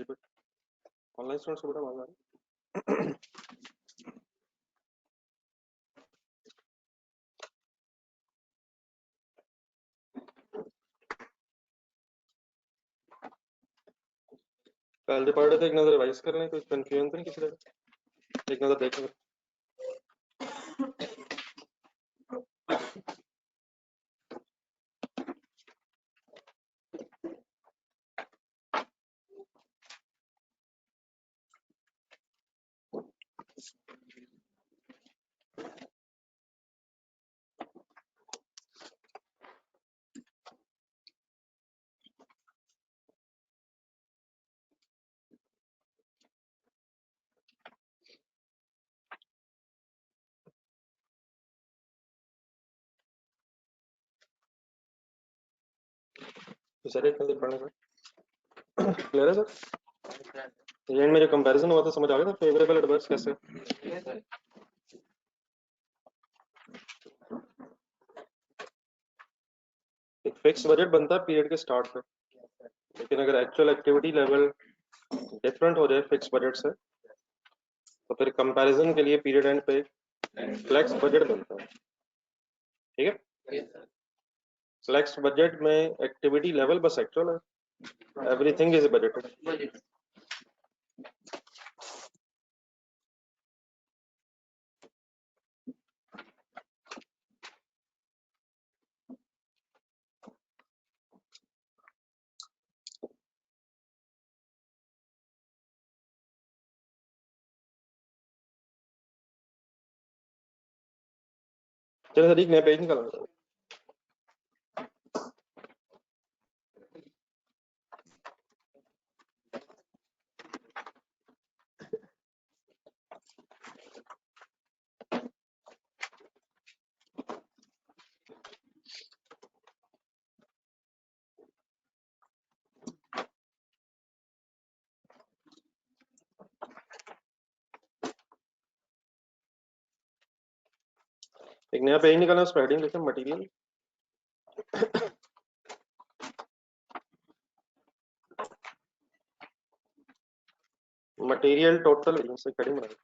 Online students को बड़ा आवाज आ रही है। कल जो पढ़ रहे थे एक नजर रिवाइज कर लें, कुछ कंफ्यूजन तो नहीं किसी तरह, एक नजर देख लें। तो सर एक नजर पढ़ने का क्लियर है सर? एंड में जो कंपैरिजन हुआ था समझ आ गया था, फेवरेबल एडवर्स कैसे? एक फिक्स बजट बनता है पीरियड के स्टार्ट पे, लेकिन अगर एक्चुअल एक्टिविटी लेवल डिफरेंट हो जाए फिक्स बजट से, तो फिर कंपैरिजन के लिए पीरियड एंड पे फ्लेक्स बजट बनता है। ठीक है, फ्लेक्स बजट में एक्टिविटी लेवल बस एक्चुअल है, एवरीथिंग इज बजटेड। चलो सर, एक नया पेज निकालो। एक नया पेज निकालना, उस पर हेडिंग लिखें मटेरियल। मटेरियल टोटल से हेडिंग बनाएं।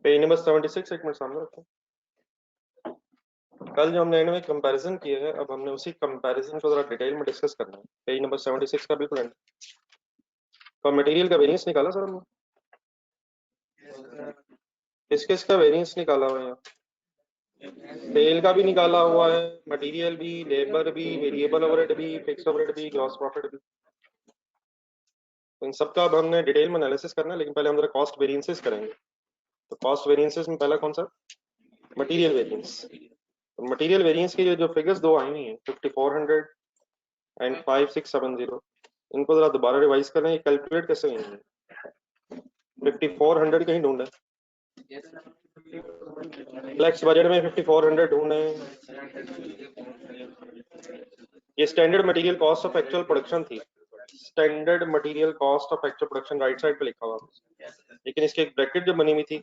पेज नंबर 76 एक मिनट सामने रखें। कल जो हमने इनमें कंपैरिजन किया है, अब हमने उसी कंपैरिजन को जरा डिटेल में डिस्कस करना है। पेज नंबर 76 का बिल्कुल एंड तो मटेरियल का वेरिएंस निकाला सर हमने, किस किस का वेरिएंस निकाला हुआ है यहाँ? सेल का भी निकाला हुआ है, मटेरियल भी, लेबर भी, वेरिएबल ओवरहेड भी, फिक्स ओवरहेड भी, ग्रॉस प्रॉफिट भी। तो इन सबका अब हमने डिटेल में एनालिसिस करना है, लेकिन पहले हम जरा कॉस्ट वेरिएंसेस करेंगे। तो कॉस्ट वेरिएंसेस में पहला कौन सा? Material variance. तो मटेरियल वेरिएंस की जो फिगर्स दो आई हुई हैं 5400 एंड 5670, इनको जरा दोबारा रिवाइज करें, ये कैलकुलेट कैसे हुई हैं? 5400 कहीं ढूंढें, फ्लेक्स बजट में 5400 ढूंढें। ये standard material cost of actual production थी, standard material cost of actual production right side पे लिखा हुआ, लेकिन इसकी एक ब्रैकेट जो बनी हुई थी,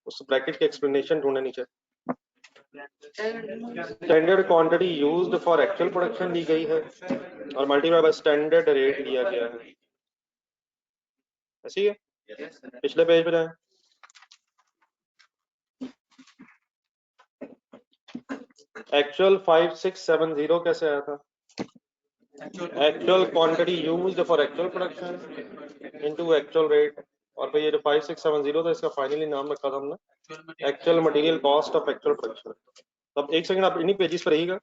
उस ब्रैकेट की एक्सप्लेनेशन ढूंढे नीचे। Standard quantity used for actual production दी गई है और मल्टीप्लाई बाय स्टैंडर्ड रेट दिया गया है। ऐसी है, पिछले पेज पे जाएं। एक्चुअल 5670 कैसे आया था? Actual quantity used for actual production into actual rate, और फिर ये जो 5670 था, इसका फाइनली नाम रखा था हमने actual material cost of actual production. अब एक सेकंड आप इन्हीं पेजेस पर रहिएगा,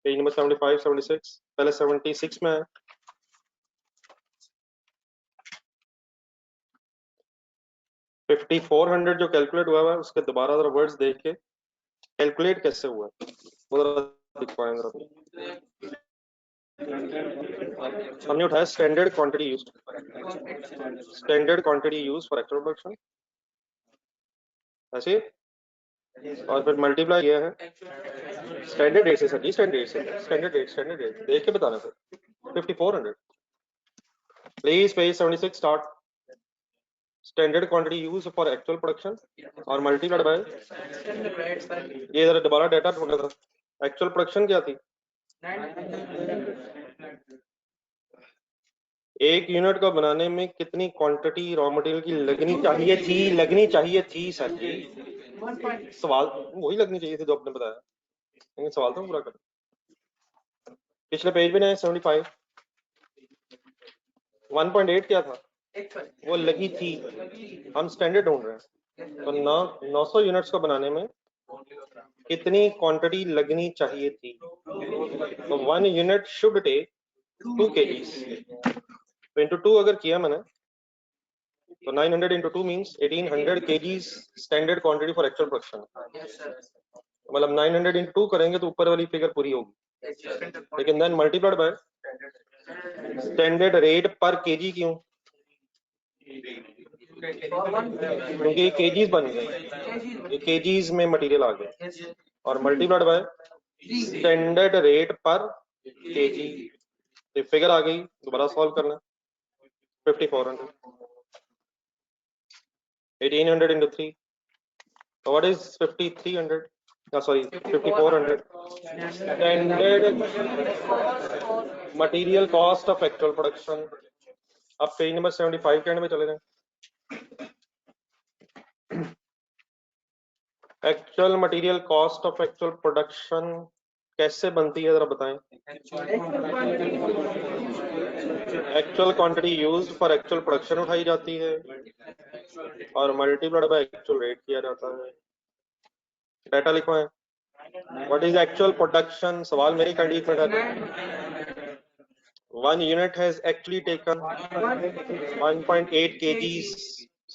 पेज नंबर 75 76, पहले 76 में है। $5400 जो कैलकुलेट हुआ है, उसके दोबारा जरा वर्ड्स देख के कैलकुलेट कैसे हुआ है वो जरा दिखवाएं जरा। हमने उठाया standard quantity used, standard quantity used for actual production, ऐसे, और फिर मल्टीप्लाई किया है स्टैंडर्ड रेट से। सर जी स्टैंडर्ड रेट से, स्टैंडर्ड रेट देख के बताना sir. 5400. Please page 76 start. Standard quantity used for actual production और multiplied by, ये जरा दोबारा डाटा ढूंढना था. एक्चुअल प्रोडक्शन क्या थी? एक यूनिट को बनाने में कितनी क्वांटिटी रॉ मटेरियल की लगनी चाहिए थी सर जी. सवाल वही लगनी चाहिए थी जो आपने बताया, लेकिन सवाल तो पूरा कर. पिछले पेज पे ना 75 1.8 क्या था? वो लगी थी. हम स्टैंडर्ड ढूंढ रहे हैं. तो 900 यूनिट्स को बनाने में कितनी क्वांटिटी लगनी चाहिए थी? तो 1 यूनिट शुड टेक 2 kgs. तो इंटू 2 अगर किया मैंने तो 900 into 2 means 1800 kgs standard quantity for actual production. मतलब 900 इंटू 2 करेंगे तो ऊपर वाली फिगर पूरी होगी, लेकिन then multiplied by standard rate पर केजी. क्यों? क्योंकि केजीज बन गए, केजीज में मटेरियल आ गए, और मल्टीप्लाइड बाय स्टैंडर्ड रेट पर केजी. तो फिगर आ गई, दोबारा सॉल्व करना. 5400 1800 into 3. So what is 5300? Sorry, 5400. Standard material cost of actual production. अब पेज नंबर 75 के एंड में चले जाएं. Actual material cost of actual production कैसे बनती है जरा बताएं. Actual quantity used for actual production उठाई जाती है और मल्टीप्लाइड बाय एक्चुअल रेट किया जाता है. डाटा लिखो है. What is actual production? सवाल मेरी कंडीशन में है. 1 unit has actually taken 1.8 kgs.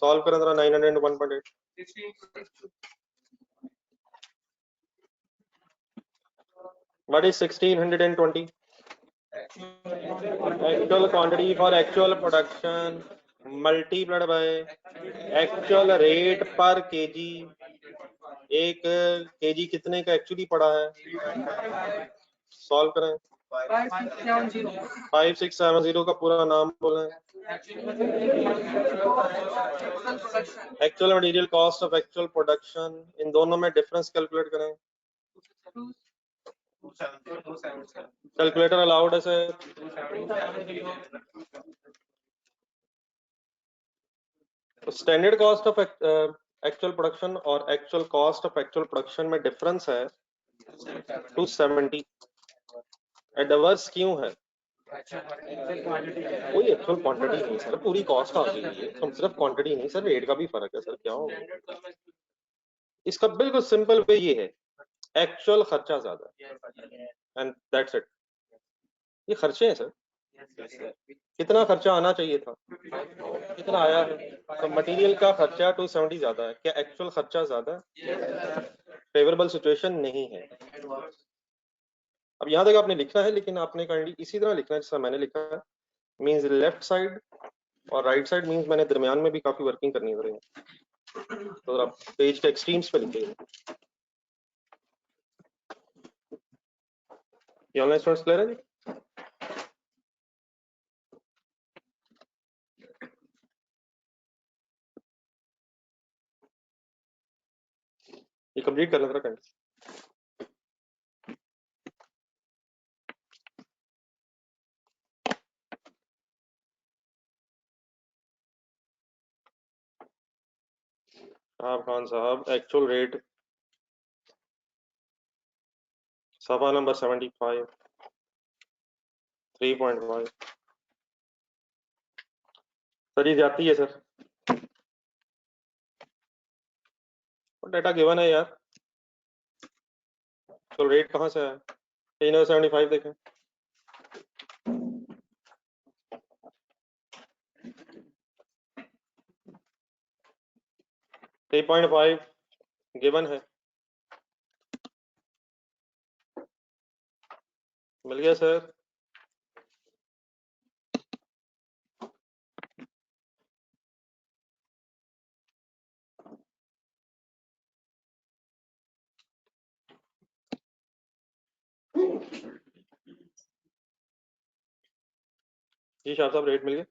Solve करें जरा 900 into 1.8. What is 1620? Actual quantity for actual production multiplied by actual rate per kg. एक केजी कितने का एक्चुअली पड़ा है? सॉल्व करें. 5670 का पूरा नाम बोलें. Actual material cost of actual production. इन दोनों में डिफरेंस कैलकुलेट करें. कैलकुलेटर अलाउड है sir. Standard cost of actual production और actual cost of actual production में डिफरेंस है 270. एडवर्स क्यों है? कोई एक्चुअल क्वांटिटी नहीं सर, पूरी कॉस्ट आ गई है. हम सिर्फ क्वांटिटी नहीं सर, रेट का भी फर्क है सर. क्या होगा इसका? बिल्कुल सिंपल वे ये है, एक्चुअल खर्चा ज्यादा एंड दैट्स इट. ये खर्चे हैं सर. कितना खर्चा आना चाहिए था, कितना आया है. तो मटेरियल का खर्चा 270 ज्यादा है. क्या एक्चुअल खर्चा ज्यादा है? फेवरेबल सिचुएशन नहीं है. अब यहाँ तक आपने लिखना है, लेकिन आपने काइंडली इसी तरह लिखना है जैसा मैंने लिखा है. मींस लेफ्ट साइड और राइट साइड मींस मैंने दरमियान में भी काफी वर्किंग करनी है. तो आप पेज के एक्सट्रीम्स पे लिखिए. ये ऑनलाइन स्टूडेंट्स क्लियर है जी? ये कंप्लीट कर लेना फ्रेंड्स. आप खान साहब एक्चुअल रेट सफा नंबर 75 3.5. सर ये जाती है सर. डाटा गिवन है यार. तो रेट कहाँ से है? 375 देखें. थ्री पॉइंट फाइव गिवन है. मिल गया सर. जी शाह साहब रेट मिल गए।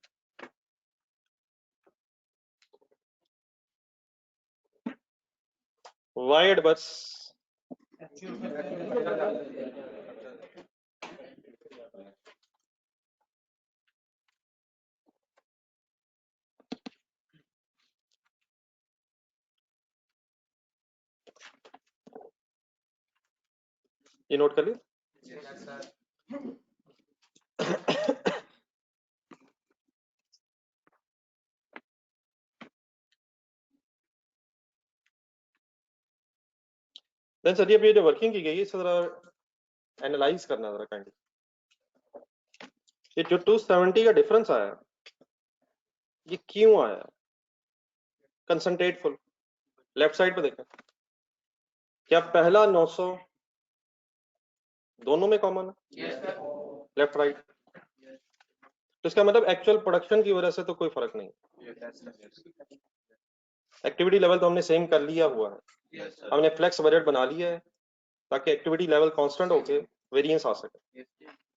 वाई एडवर्स ये नोट कर लिया। देन सर ये जो वर्किंग की गई है इसे जरा एनालाइज करना जरा काइंडली। ये जो 270 का डिफरेंस आया ये क्यों आया? कंसंट्रेट फुल लेफ्ट साइड पे देखें, क्या पहला 900 दोनों में कॉमन है? Left right. तो इसका मतलब एक्चुअल प्रोडक्शन की वजह से तो कोई फर्क नहीं, एक्टिविटी लेवल तो हमने सेम कर लिया हुआ है, हमने फ्लेक्स वेरिएट बना लिया है ताकि एक्टिविटी लेवल कांस्टेंट होके वेरिएंस आ सके।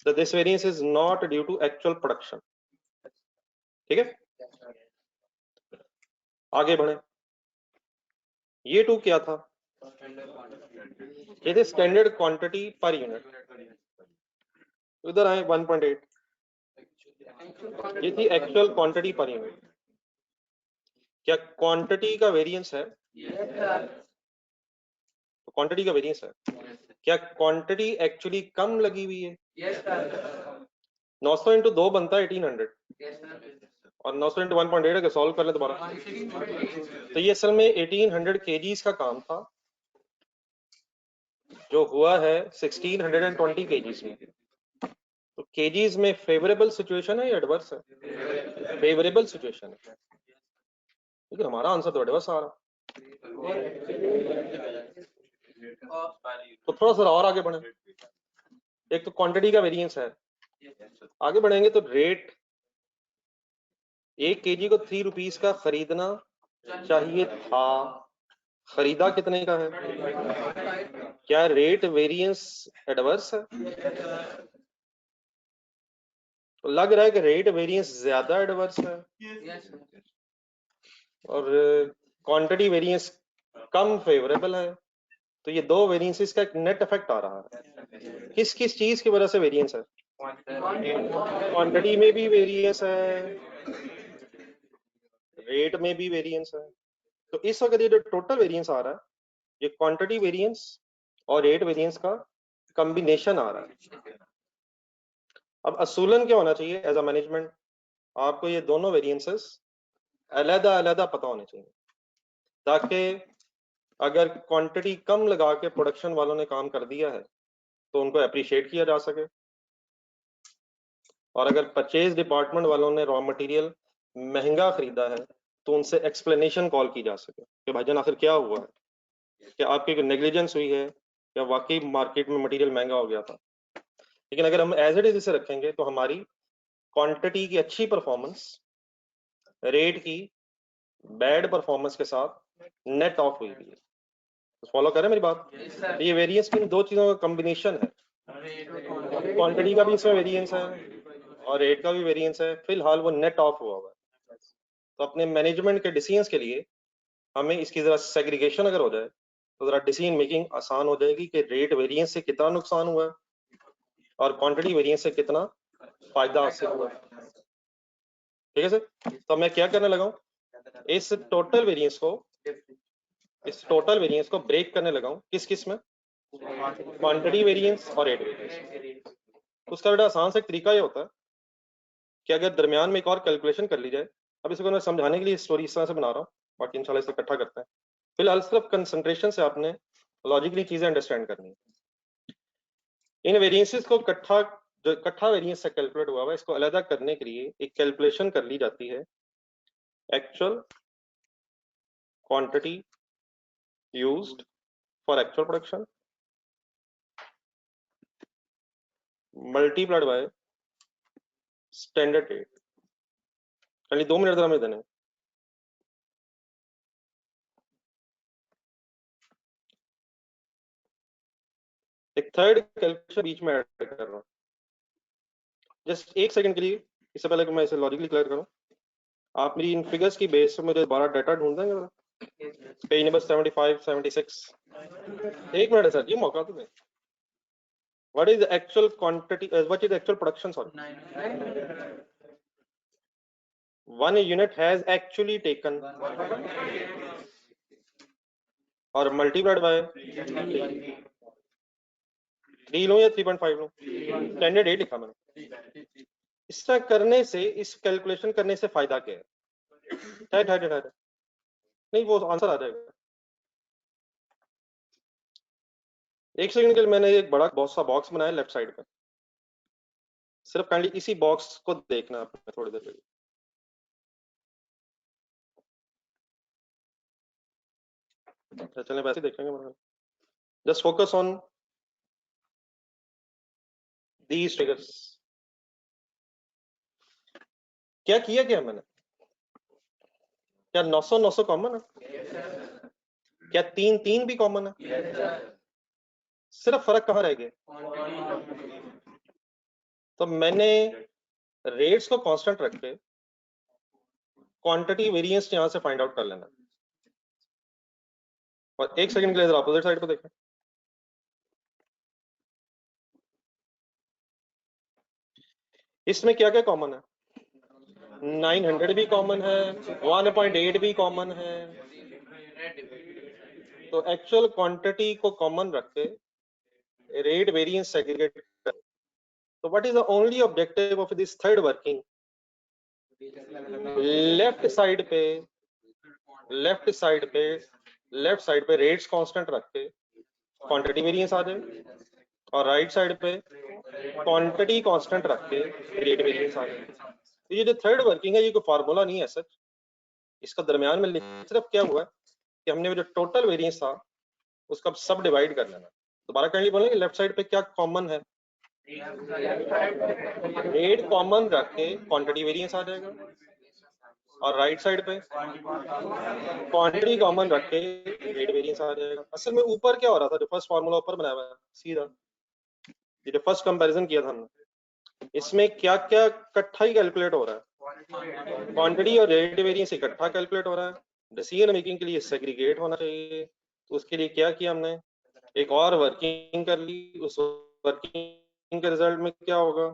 तो this variance is not due to actual production. ठीक है, आगे बढ़े। ये टू क्या था? ये थे स्टैंडर्ड क्वांटिटी पर यूनिट। इधर आए 1.8, ये थी एक्चुअल क्वांटिटी पर यूनिट। क्या क्वांटिटी का वेरिएंस है? तो क्वांटिटी का वेरिएंस है। क्या क्वांटिटी एक्चुअली कम लगी हुई है? 900 इंटू 2 बनता है 1800 और 900 इंटू 1.8 अगर सॉल्व कर ले दोबारा तो ये असल में 1800 केजीज का काम था जो हुआ है 1620 केजीज में। तो केजीज में फेवरेबल सिचुएशन है या एडवर्स है? फेवरेबल सिचुएशन है, लेकिन हमारा आंसर तो एडवर्स आ रहा। तो थोड़ा सा और आगे बढ़े। एक तो क्वांटिटी का वेरिएंस है, आगे बढ़ेंगे तो रेट 1 केजी को 3 रुपीस का खरीदना चाहिए था, खरीदा कितने का है? क्या रेट वेरिएंस एडवर्स है? तो लग रहा है कि रेट वेरिएंस ज्यादा एडवर्स है और क्वांटिटी वेरिएंस कम फेवरेबल है। तो ये दो वेरिएंसेस का एक नेट इफेक्ट आ रहा है। किस किस चीज की वजह से वेरिएंस है? क्वांटिटी में भी वेरिएंस है, रेट में भी वेरिएंस है। तो इस वक्त ये जो टोटल वेरिएंस आ रहा है ये क्वांटिटी वेरिएंस और रेट वेरिएंस का कॉम्बिनेशन आ रहा है। अब असूलन क्या होना चाहिए एज अ मैनेजमेंट, आपको ये दोनों वेरिएंसेस अलग अलग पता होने चाहिए ताकि अगर क्वांटिटी कम लगा के प्रोडक्शन वालों ने काम कर दिया है तो उनको अप्रिशिएट किया जा सके, और अगर परचेज डिपार्टमेंट वालों ने रॉ मटेरियल महंगा खरीदा है तो उनसे एक्सप्लेनेशन कॉल की जा सके कि भाईजान आखिर क्या हुआ है, क्या आपकी नेग्लिजेंस हुई है या वाकई मार्केट में मटेरियल महंगा हो गया था। लेकिन अगर हम एज इट इज इसे रखेंगे तो हमारी क्वांटिटी की अच्छी परफॉर्मेंस रेट की बैड परफॉर्मेंस के साथ नेट ऑफ हुई है। फॉलो करें मेरी बात? तो ये वेरिएंस की दो चीजों का कॉम्बिनेशन है, क्वांटिटी का भी इसमें वेरिएंस है और रेट का भी वेरिएंस है, फिलहाल वो नेट ऑफ हुआ हुआ है। तो अपने मैनेजमेंट के डिसीजंस के लिए हमें इसकी जरा सेग्रीगेशन अगर हो जाए तो जरा डिसीजन मेकिंग आसान हो जाएगी कि रेट वेरिएंस से कितना नुकसान हुआ है और क्वांटिटी वेरिएंस से कितना फायदा हासिल हुआ है। ठीक है सर, तो मैं क्या करने लगा हूँ, इस टोटल वेरिएंस को ब्रेक करने लगा हूँ किस किस में, क्वांटिटी वेरिएंस और रेट वेरिएंस। उसका बड़ा आसान सा एक तरीका ये होता है कि अगर दरमियान में एक और कैलकुलेशन कर ली जाए, अब इसको मैं समझाने के लिए स्टोरी इस तरह से बना रहा हूँ, बाकी इंशाल्लाह इसे इकट्ठा करते हैं। फिलहाल सिर्फ कंसंट्रेशन से आपने लॉजिकली चीजें अंडरस्टैंड करनी है। इन वेरिएंसेस को जो इकट्ठा वेरिएंस से कैलकुलेट हुआ है इसको अलग करने के लिए एक कैलकुलेशन कर ली जाती है actual quantity used for actual production multiplied by standard rate. खाली 2 मिनट जरा में देने। एक थर्ड कैलकुलेशन बीच में ऐड कर रहा हूँ, जस्ट 1 सेकंड के लिए इससे पहले कि मैं इसे लॉजिकली क्लियर करूं, आप मेरी इन फिगर्स की बेस पे मुझे 12 डाटा ढूंढ देंगे? Page number 75, 76। एक मिनट है सर जी, मौका तो दें। What is the actual quantity? What is the actual production? Sorry, 1 unit has actually taken और multiplied by 3 लो या 3.5 लो, स्टैंडर्ड 8 लिखा मैंने। इस तरह करने से, इस कैलकुलेशन करने से फायदा क्या है? नहीं, वो आंसर आ जाएगा। एक सेकंड के लिए मैंने एक बड़ा बहुत सा बॉक्स बनाया लेफ्ट साइड पे, सिर्फ काइंडली इसी बॉक्स को देखना आपने थोड़ी देर के लिए। चलें वैसे देखेंगे। Just focus on these figures. क्या किया क्या मैंने? क्या 900 900 कॉमन है? क्या 3 3 भी कॉमन है? सिर्फ फर्क कहाँ रह गया? तो मैंने रेट्स को कांस्टेंट रख के क्वांटिटी वेरिएंस यहां से फाइंड आउट कर लेना। और एक सेकंड के लिए जरा अपोजिट साइड पे देखें। इसमें क्या क्या कॉमन है? 900 भी कॉमन है, 1.8 भी कॉमन है। तो एक्चुअल क्वांटिटी को कॉमन रख के रेट वेरिएंस सेग्रीगेट कर। तो what is the only objective of this third working? Left side पे रेट्स कांस्टेंट रख के क्वांटिटी वेरिएंस आ जाए, और राइट साइड पे क्वांटिटी कांस्टेंट रख के रेट वेरिएंस आ जाए। तो ये जो थर्ड वर्किंग है, ये कोई फार्मूला नहीं है सच। इसका दरमियान में सिर्फ क्या हुआ कि हमने जो टोटल वेरिएंस था उसका सब डिवाइड कर लेना। दोबारा काइंडली बोलेंगे, लेफ्ट साइड पे क्या कॉमन है? रेट कॉमन रख के क्वांटिटी वेरिएंस आ जाएगा, और राइट साइड पे क्वांटिटी कॉमन रख के रेट वेरिएंस आ जाएगा। असल में ऊपर क्या हो रहा था, जो फर्स्ट फार्मूला ऊपर बनाया हुआ है सीधा, ये जो फर्स्ट कंपैरिजन किया था हमने, इसमें क्या क्या इकट्ठा ही कैलकुलेट हो रहा है? क्वांटिटी और रेट वेरिएंस इकट्ठा कैलकुलेट हो रहा है। डिसीजन मेकिंग के लिए सेग्रीगेट होना चाहिए। तो उसके लिए क्या किया हमने, एक और वर्किंग कर ली। उस वर्किंग के रिजल्ट में क्या होगा?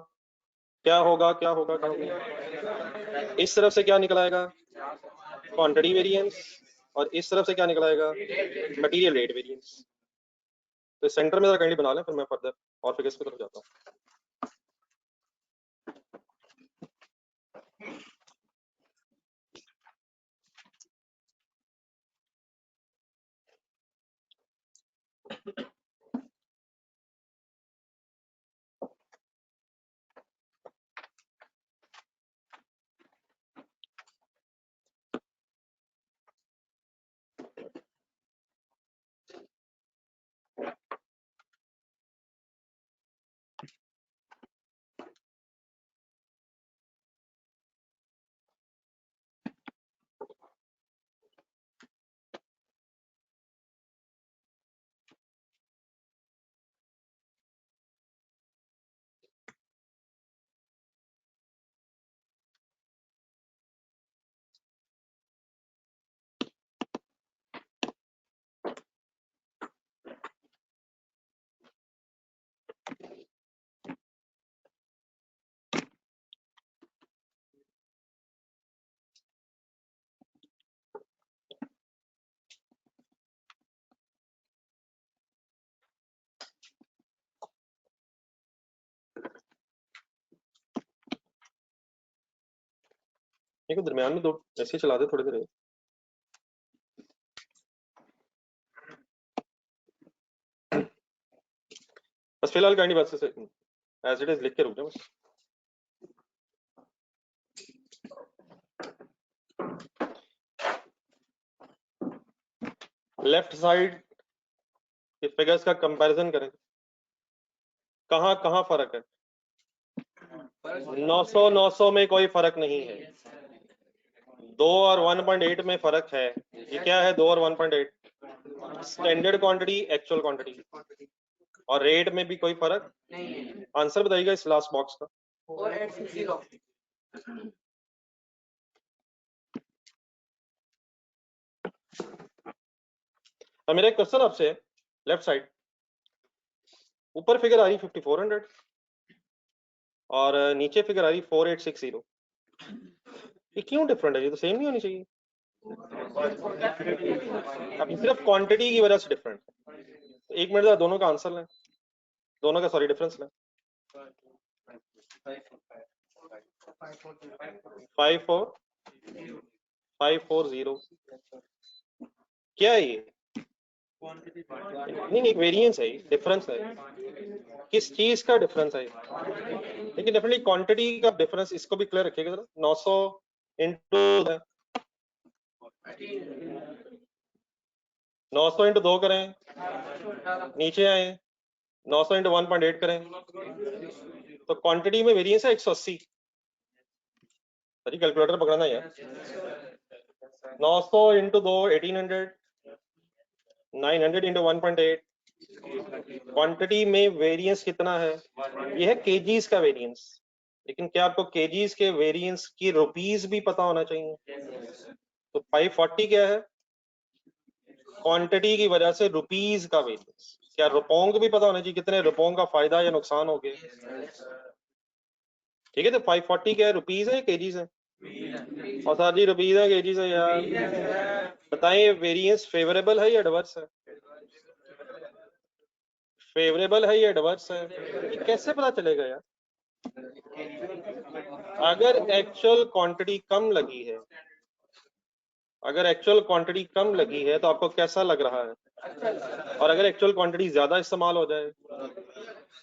इस तरफ से क्या निकल आएगा? Quantity variance. और इस तरफ से क्या निकल आएगा? Material rate variance. तो सेंटर में जरा काइंडली बना लें, फिर मैं फर्दर और फिगर्स की तरफ जाता हूँ। देखो दरमियान में दो ऐसे चला दे थोड़ी देर। बस फिलहाल काइंडली बस से एज इट इज लिख के रुक जाओ बस। लेफ्ट साइड के फिगर्स का कंपैरिजन करें, कहाँ कहाँ फर्क है? 900 900 में कोई फर्क नहीं है। 2 और 1.8 में फर्क है। ये क्या है 2 और 1.8? Standard quantity, actual quantity. और रेट में भी कोई फर्क नहीं है। आंसर बताइएगा इस लास्ट बॉक्स का। अब मेरा एक क्वेश्चन आपसे है, लेफ्ट साइड ऊपर फिगर आ रही 5400 और नीचे फिगर आ रही 4860। ये क्यों डिफरेंट है? ये तो सेम नहीं होनी चाहिए। अभी सिर्फ क्वांटिटी की वजह से डिफरेंट है। तो 1 मिनट का दोनों का आंसर लें, दोनों का सॉरी डिफरेंस लें। 54540 क्या है ये? नहीं, एक वेरिएंस है, डिफरेंस है। किस चीज का डिफरेंस है? लेकिन डेफिनेटली क्वांटिटी का डिफरेंस, इसको भी क्लियर रखिएगा जरा। 900 इंटू 900 इंटू 2 करें, नीचे आए 900 इंटू 1.8 करें, तो क्वांटिटी में वेरिएंस है 180। सही कैलकुलेटर पकड़ना यार। 900 इंटू 2 1800, 900 इंटू 1.8, क्वांटिटी में वेरिएंस कितना है? ये है केजीज का वेरिएंस। लेकिन क्या आपको केजीज के वेरिएंस की रुपीस भी पता होना चाहिए? तो 540 क्या है? क्वांटिटी की वजह से रुपीस का वेरिएंस। क्या रुपयों भी पता होना चाहिए कितने रुपयों का फायदा या नुकसान हो गया? ठीक है, तो 540 क्या है? रुपीस है, केजीज है? और सर जी रुपीस है, केजीज है यार? बताइए वेरिएंस फेवरेबल है या एडवर्स है? फेवरेबल है या एडवर्स है? ये कैसे पता चलेगा यार? अगर एक्चुअल क्वांटिटी कम लगी है, अगर एक्चुअल क्वांटिटी कम लगी है तो आपको कैसा लग रहा है? और अगर एक्चुअल क्वांटिटी ज्यादा इस्तेमाल हो जाए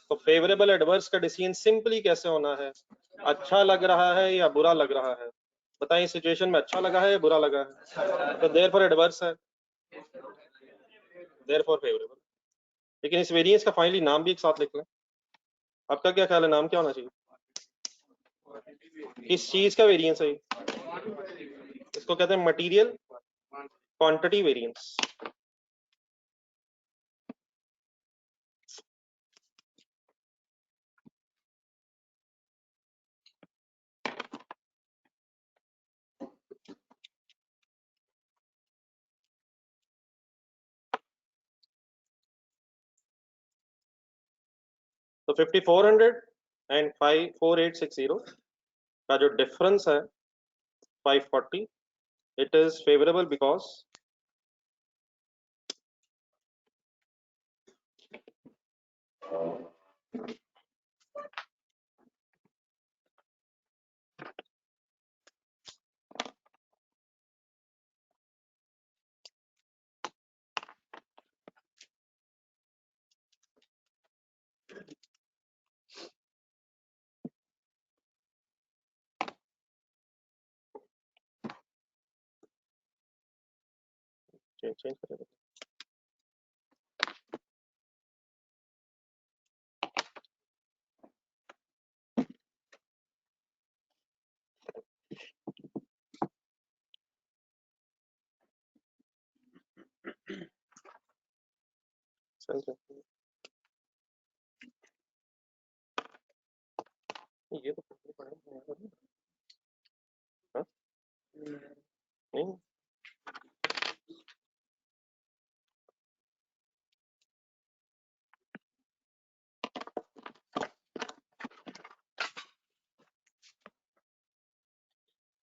तो फेवरेबल एडवर्स का डिसीजन सिंपली कैसे होना है? अच्छा लग रहा है या बुरा लग रहा है? बताइए सिचुएशन में अच्छा लगा है या बुरा लगा है? तो देयर फॉर एडवर्स है, देयर फॉर फेवरेबल। लेकिन इस वेरिएंस का फाइनली नाम भी एक साथ लिख लें। आपका क्या ख्याल है, नाम क्या होना चाहिए? किस चीज का वेरिएंस है? इसको कहते हैं मटेरियल क्वांटिटी वेरिएंस। तो 5400 एंड 4860 का जो डिफरेंस है 540, it is favorable because change करेगा। ये तो पढ़ेंगे हाँ? नहीं,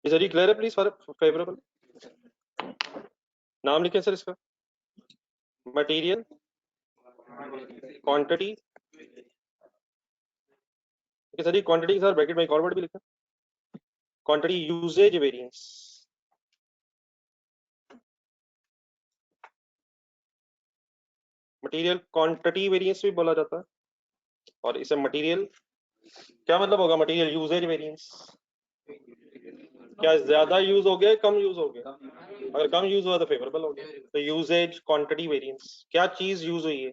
इज वेरी क्लियर है प्लीज फॉर फेवरेबल। नाम लिखें सर इसका, मटेरियल क्वांटिटी। सर ये क्वांटिटी सर ब्रैकेट में एक और वर्ड भी लिखा, quantity usage variance. Material quantity variance भी बोला जाता है, और इसे मटेरियल क्या मतलब होगा? Material usage variance. क्या ज्यादा यूज हो गया, कम यूज हो गया? अगर कम यूज हुआ तो फेवरेबल हो गया। तो यूजेज क्वांटिटी वेरिएंस, क्या चीज यूज हुई है,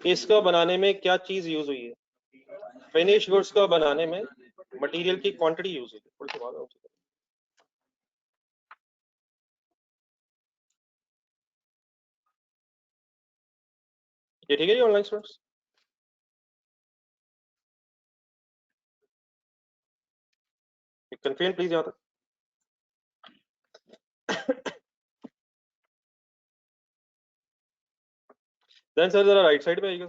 इसको बनाने में क्या चीज यूज हुई है? फिनिश गुड्स को बनाने में मटेरियल की क्वांटिटी यूज हुई है। ये ठीक है जी ऑनलाइन स्टूडेंट्स? कंफ्यूजन प्लीज यहाँ तक। देन सर जरा राइट साइड पे आइएगा।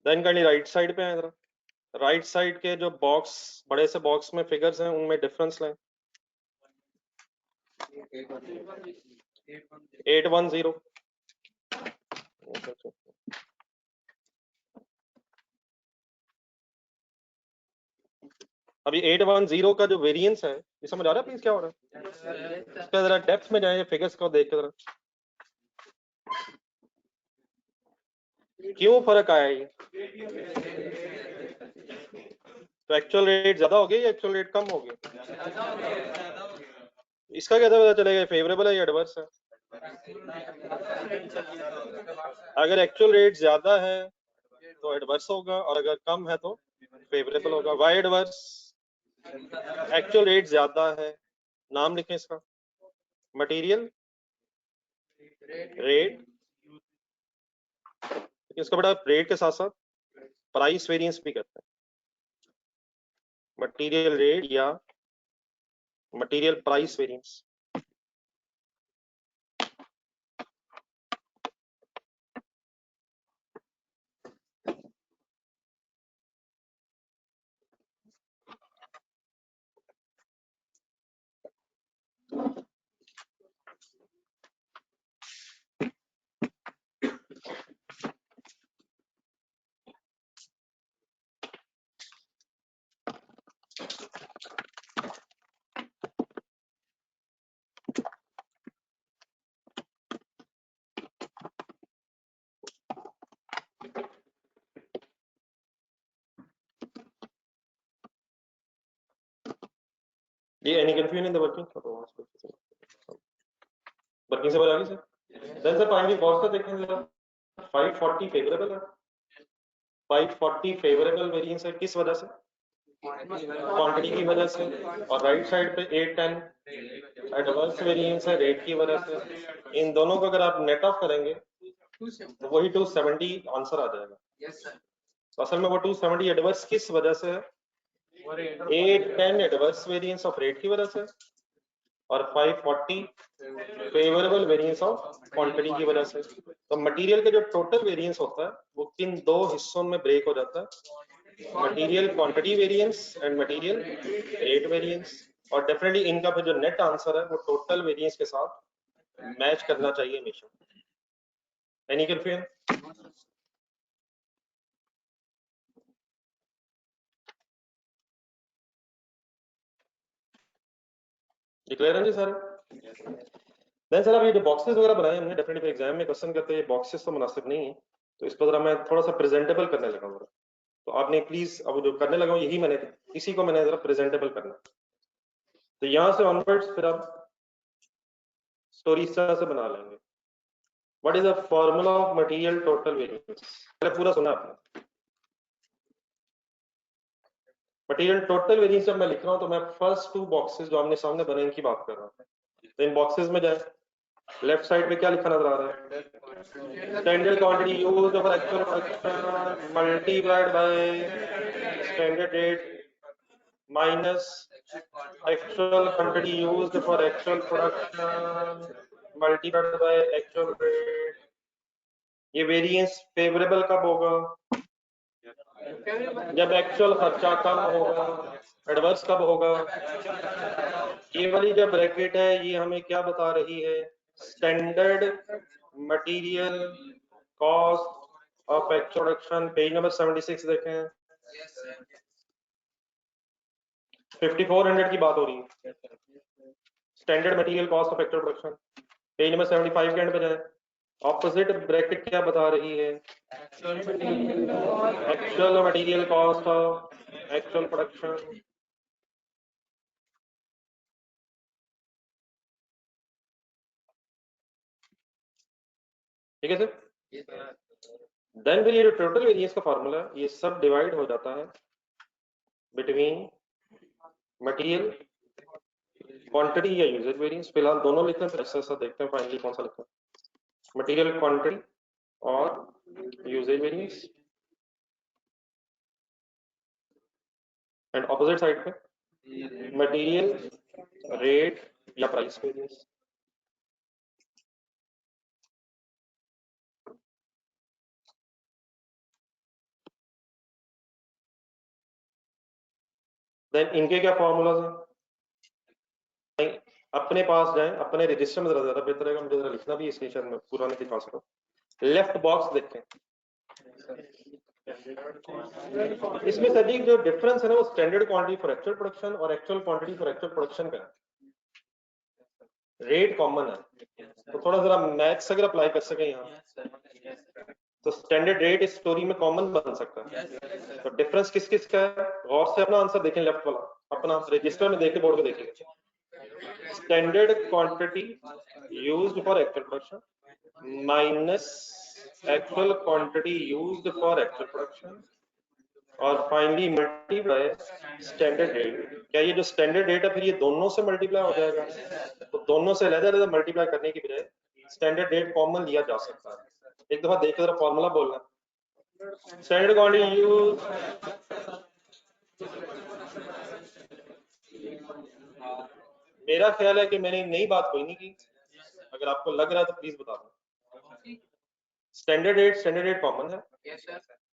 देन काइंडली राइट साइड पे आए जरा। राइट साइड के जो बॉक्स, बड़े से बॉक्स में फिगर्स हैं, उनमें डिफरेंस लें। 810। अभी 810 का जो वेरिएंस है, ये समझ आ रहा है प्लीज क्या हो रहा है? इसका जरा डेप्थ में जाए, फिगर्स को देख के जरा क्यों फर्क आया ये। तो एक्चुअल रेट ज्यादा हो गया या एक्चुअल रेट कम हो गया? इसका कैसे पता चलेगा फेवरेबल है या एडवर्स है? अगर एक्चुअल रेट ज्यादा है तो एडवर्स होगा, और अगर कम है तो फेवरेबल होगा। Y adverse? एक्चुअल रेट ज्यादा है, नाम लिखें इसका, मटेरियल रेट। इसका बड़ा रेट के साथ साथ प्राइस वेरिएंस भी करते हैं, मटेरियल रेट या मटेरियल प्राइस वेरिएंस। ये any confusion in the working working से बाहर आ गई sir. Then sir finally cost का देखें जरा। 540 फेवरेबल है, 540 फेवरेबल वेरिएंस है, किस वजह से? क्वांटिटी की वजह से। और राइट साइड पे 810 एडवांस वेरिएंस है रेट की वजह से। इन दोनों को अगर आप नेट ऑफ करेंगे तो वही 270 आंसर आ जाएगा। तो असल में वो 270 एडवर्स किस वजह से है? 810 एडवर्स वेरिएंस ऑफ रेट की वजह से, और 540 फेवरेबल वेरिएंस ऑफ क्वांटिटी की वजह से। तो मटेरियल का जो टोटल वेरिएंस होता है वो किन दो हिस्सों में ब्रेक हो जाता है? Material quantity variance and material rate variance. और डेफिनेटली इनका फिर जो नेट आंसर है वो टोटल वेरिएंस के साथ मैच करना चाहिए हमेशा। Any confusion? डिक्लेयर है जी सारे? देन सर अब ये जो बॉक्सेस वगैरह बनाए हमने, डेफिनेटली एग्जाम में क्वेश्चन करते हैं बॉक्सेस तो मुनासिब नहीं है, तो इस पर जरा मैं थोड़ा सा प्रेजेंटेबल करने लगा हूँ। तो आपने प्लीज, अब जो करने लगा हूँ यही मैंने, इसी को मैंने जरा प्रेजेंटेबल करना। तो यहाँ से ऑनवर्ड्स फिर आप स्टोरी इस तरह से बना लेंगे। What is the formula of material total variance? पहले पूरा सुना आपने। मटेरियल टोटल वेरिएंस जब मैं लिख रहा हूँ तो मैं फर्स्ट टू बॉक्सेस जो हमने सामने बने इनकी बात कर रहा हूँ। तो इन बॉक्सेस में जाए, लेफ्ट साइड पे क्या लिखा नजर आ रहा है? Standard quantity used for actual production multiplied by standard rate minus actual quantity used for actual production multiplied by actual rate। ये वेरिएंस फेवरेबल कब होगा? जब एक्चुअल खर्चा कम होगा। एडवर्स कब होगा? ये वाली जो ब्रैकेट है ये हमें क्या बता रही है? Standard material cost of actual production. Page number 76 देखें, 5400 की बात हो रही है। Standard material cost of actual production, page number 75 के एंड पे जाए। ऑपोजिट ब्रैकेट क्या बता रही है? Actual material cost of actual production. ठीक है सर। देन फिर ये जो टोटल वेरिएंस का फार्मूला है ये सब डिवाइड हो जाता है बिटवीन मटेरियल क्वांटिटी या यूजेज वेरिएंस। फिलहाल दोनों लिखते हैं, फिर ऐसा ऐसा देखते हैं फाइनली कौन सा लिखते हैं। मटेरियल क्वांटिटी और usage variance. And opposite side पे मटेरियल रेट या प्राइस वेरिएंस। देन इनके क्या फॉर्मूलाज हैं? अपने पास जाएं, अपने रजिस्टर में ज्यादा बेहतर रहेगा, मुझे जरा लिखना भी इसलिए शायद मैं पूरा नहीं दिखा सकता। लेफ्ट बॉक्स देखें, इसमें सर जी जो डिफरेंस है ना वो standard quantity for actual production और actual quantity for actual production का रेट कॉमन है। तो थोड़ा जरा मैथ्स अगर अप्लाई कर सके यहाँ तो स्टैंडर्ड रेट इस स्टोरी में कॉमन बन सकता है। तो डिफरेंस किस किस का है, गौर से अपना आंसर देखें, लेफ्ट वाला अपना रजिस्टर में देखें, बोर्ड पे देखें। Standard quantity used for actual production minus actual quantity used for actual production और फाइनली मल्टीप्लाई स्टैंडर्ड रेट। क्या ये जो स्टैंडर्ड रेट है फिर ये दोनों से मल्टीप्लाई हो जाएगा? तो दोनों से अलग-अलग मल्टीप्लाई करने की बजाय स्टैंडर्ड रेट कॉमन लिया जा सकता है। एक दफा देख जरा फॉर्मूला बोलना। स्टैंडर्ड क्वांटिटी यूज, मेरा ख्याल है कि मैंने नई बात कोई नहीं की, अगर आपको लग रहा है तो प्लीज बता दो। स्टैंडर्ड रेट कॉमन है,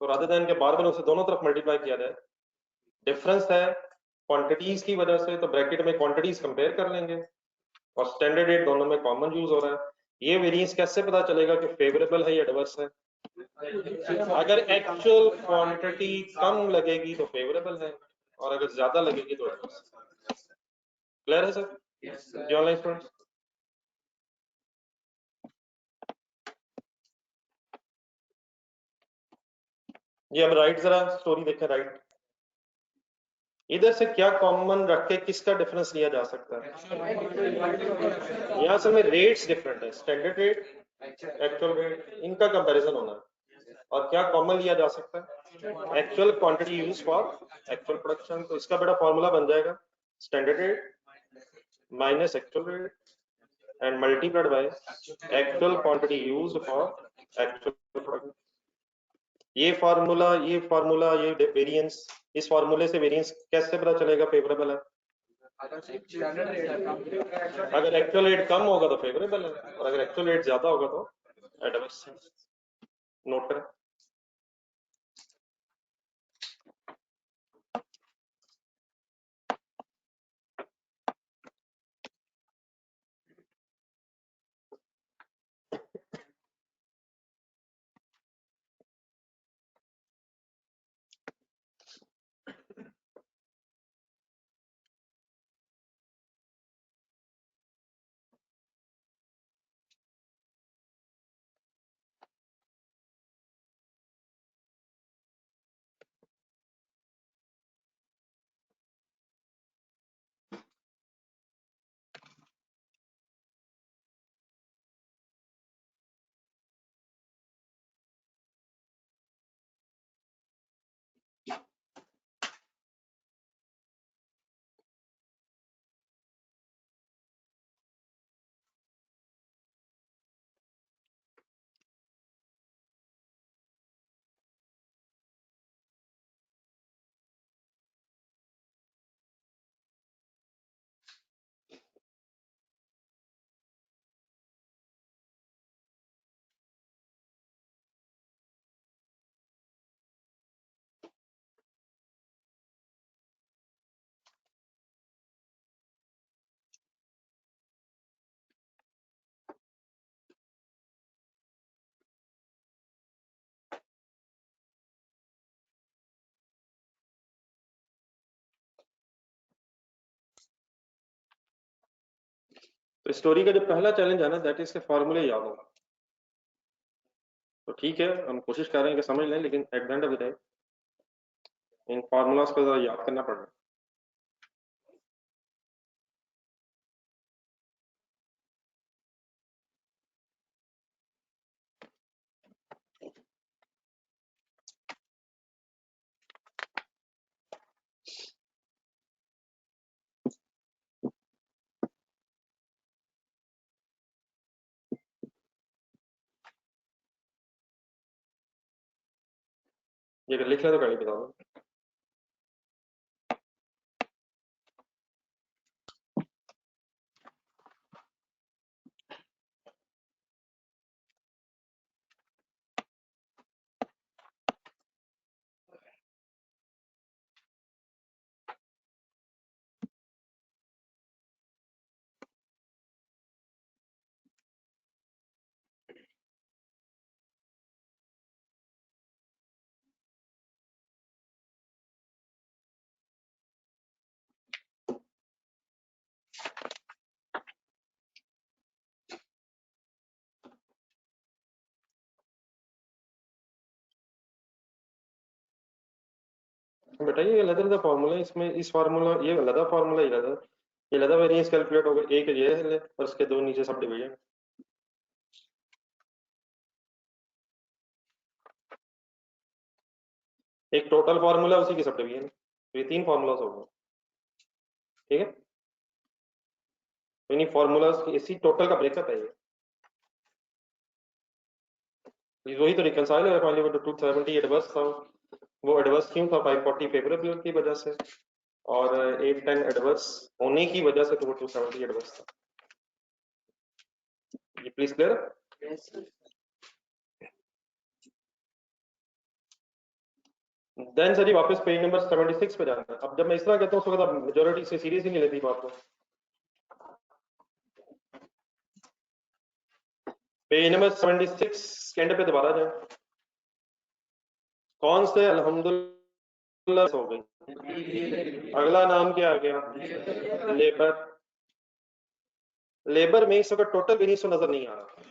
तो रादर देन के बार बार उसे दोनों तरफ मल्टीप्लाई किया जाए। डिफरेंस है क्वांटिटीज की वजह से, तो ब्रैकेट में क्वांटिटीज कंपेयर कर लेंगे और स्टैंडर्ड रेट दोनों में कॉमन यूज हो रहा है। ये वेरिएंस कैसे पता चलेगा कि फेवरेबल है या एडवर्स है? अगर एक्चुअल क्वांटिटी कम लगेगी तो फेवरेबल है और अगर ज्यादा लगेगी तो एडवर्स। क्लियर है सर? जी ऑनलाइन स्टूडेंट्स, ये अब राइट जरा स्टोरी देखें। राइट इधर से क्या कॉमन रख के किसका डिफरेंस लिया जा सकता है? यहाँ असल में रेट्स डिफरेंट है, स्टैंडर्ड रेट एक्चुअल रेट, इनका कंपैरिजन होना है। और क्या कॉमन लिया जा सकता है? Actual quantity use for actual production. तो इसका बड़ा फॉर्मूला बन जाएगा standard rate minus actual rate and multiplied by actual quantity used for actual production. ये फार्मूला ये वेरिएंस, इस फार्मूले से वेरिएंस कैसे पता चलेगा फेवरेबल है? अगर एक्चुअल रेट कम होगा तो फेवरेबल है और अगर एक्चुअल रेट ज्यादा होगा तो एडवर्स है। नोट करें। तो स्टोरी का जो पहला चैलेंज है ना, दैट इज के फॉर्मूले याद हो। तो ठीक है, हम कोशिश कर रहे हैं कि समझ लें, लेकिन at the end of the day in formulas को जरा याद करना पड़ रहा है। ये अगर लिख ले तो गाड़ी बता दो। बेटा ये गलत है फॉर्मूला, इसमें इस फार्मूला ये गलत है, फार्मूला ये गलत है, ये गलत वेरिएंस कैलकुलेट होगा, एक ये है और उसके दो नीचे सब डिवीजन। एक टोटल फार्मूला उसी की सब डिवीजन, ये तीन फार्मूलाज हो गए, ठीक है। इन्हीं फार्मूलाज इसी टोटल का ब्रेकअप है ये वही तो रिकंसाइल है फाइनली वो 270 एडवर्स था, वो एडवर्स क्यों था 540 फेवरेबल की वजह से और 810 एडवर्स होने की वजह से, तो वो 270 एडवर्स था। ये प्लीज क्लियर। देन सर जी वापस पेज नंबर 76 पे जाना है। अब जब मैं इस तरह कहता हूँ उस वक्त मेजोरिटी से सीरियस ही नहीं लेती बात को। पेज नंबर 76 के एंड पे दोबारा जाए, कौन से अल्हम्दुलिल्लाह हो गई, अगला नाम क्या आ गया, लेबर। लेबर में इस वक्त टोटल वेरिएंस तो नजर नहीं आ रहा,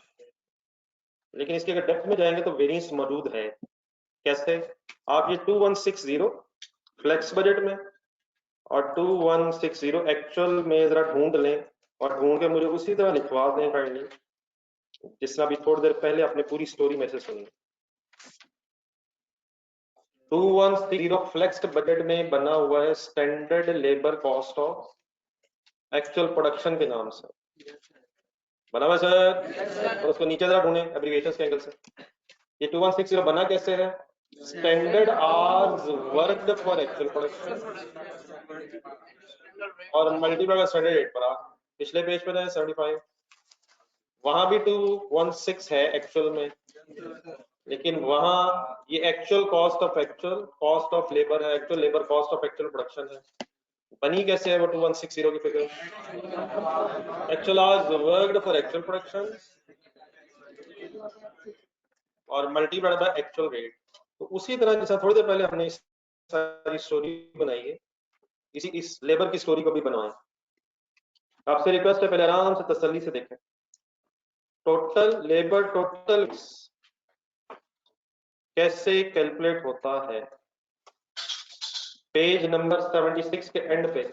लेकिन इसके अगर डेप्थ में जाएंगे तो वेरिएंस मौजूद है। कैसे? आप ये 2160 फ्लेक्स बजट में और 2160 एक्चुअल में जरा ढूंढ लें और ढूंढ के मुझे उसी तरह लिखवा दें काइंडली, जिस तरह अभी थोड़ी देर पहले आपने पूरी स्टोरी में से सुनी। 2160 फ्लेक्स्ड बजट में बना हुआ है standard labour cost of actual production के नाम से बना हुआ सर, और उसको नीचे जरा ढूंढें एब्रिविएशंस के एंगल से। ये 2160 बना कैसे है? Standard hours worked for actual production और मल्टीप्लाई बाय स्टैंडर्ड रेट पर। पिछले पेज पे जाए 75, वहां भी 216 है एक्चुअल में, लेकिन वहां ये एक्चुअल कॉस्ट ऑफ लेबर है, actual labour cost of actual production है। बनी कैसे है वो 2160 की figure? Actual hours worked for actual production और मल्टीप्लाइड बाय एक्चुअल रेट। तो उसी तरह जैसा थोड़ी देर पहले हमने सारी स्टोरी बनाई है, इस लेबर की स्टोरी को भी बनवाएं। आपसे रिक्वेस्ट है पहले आराम से तसल्ली से देखें। टोटल लेबर टोटल कैसे कैलकुलेट होता है? पेज नंबर 76 के एंड पे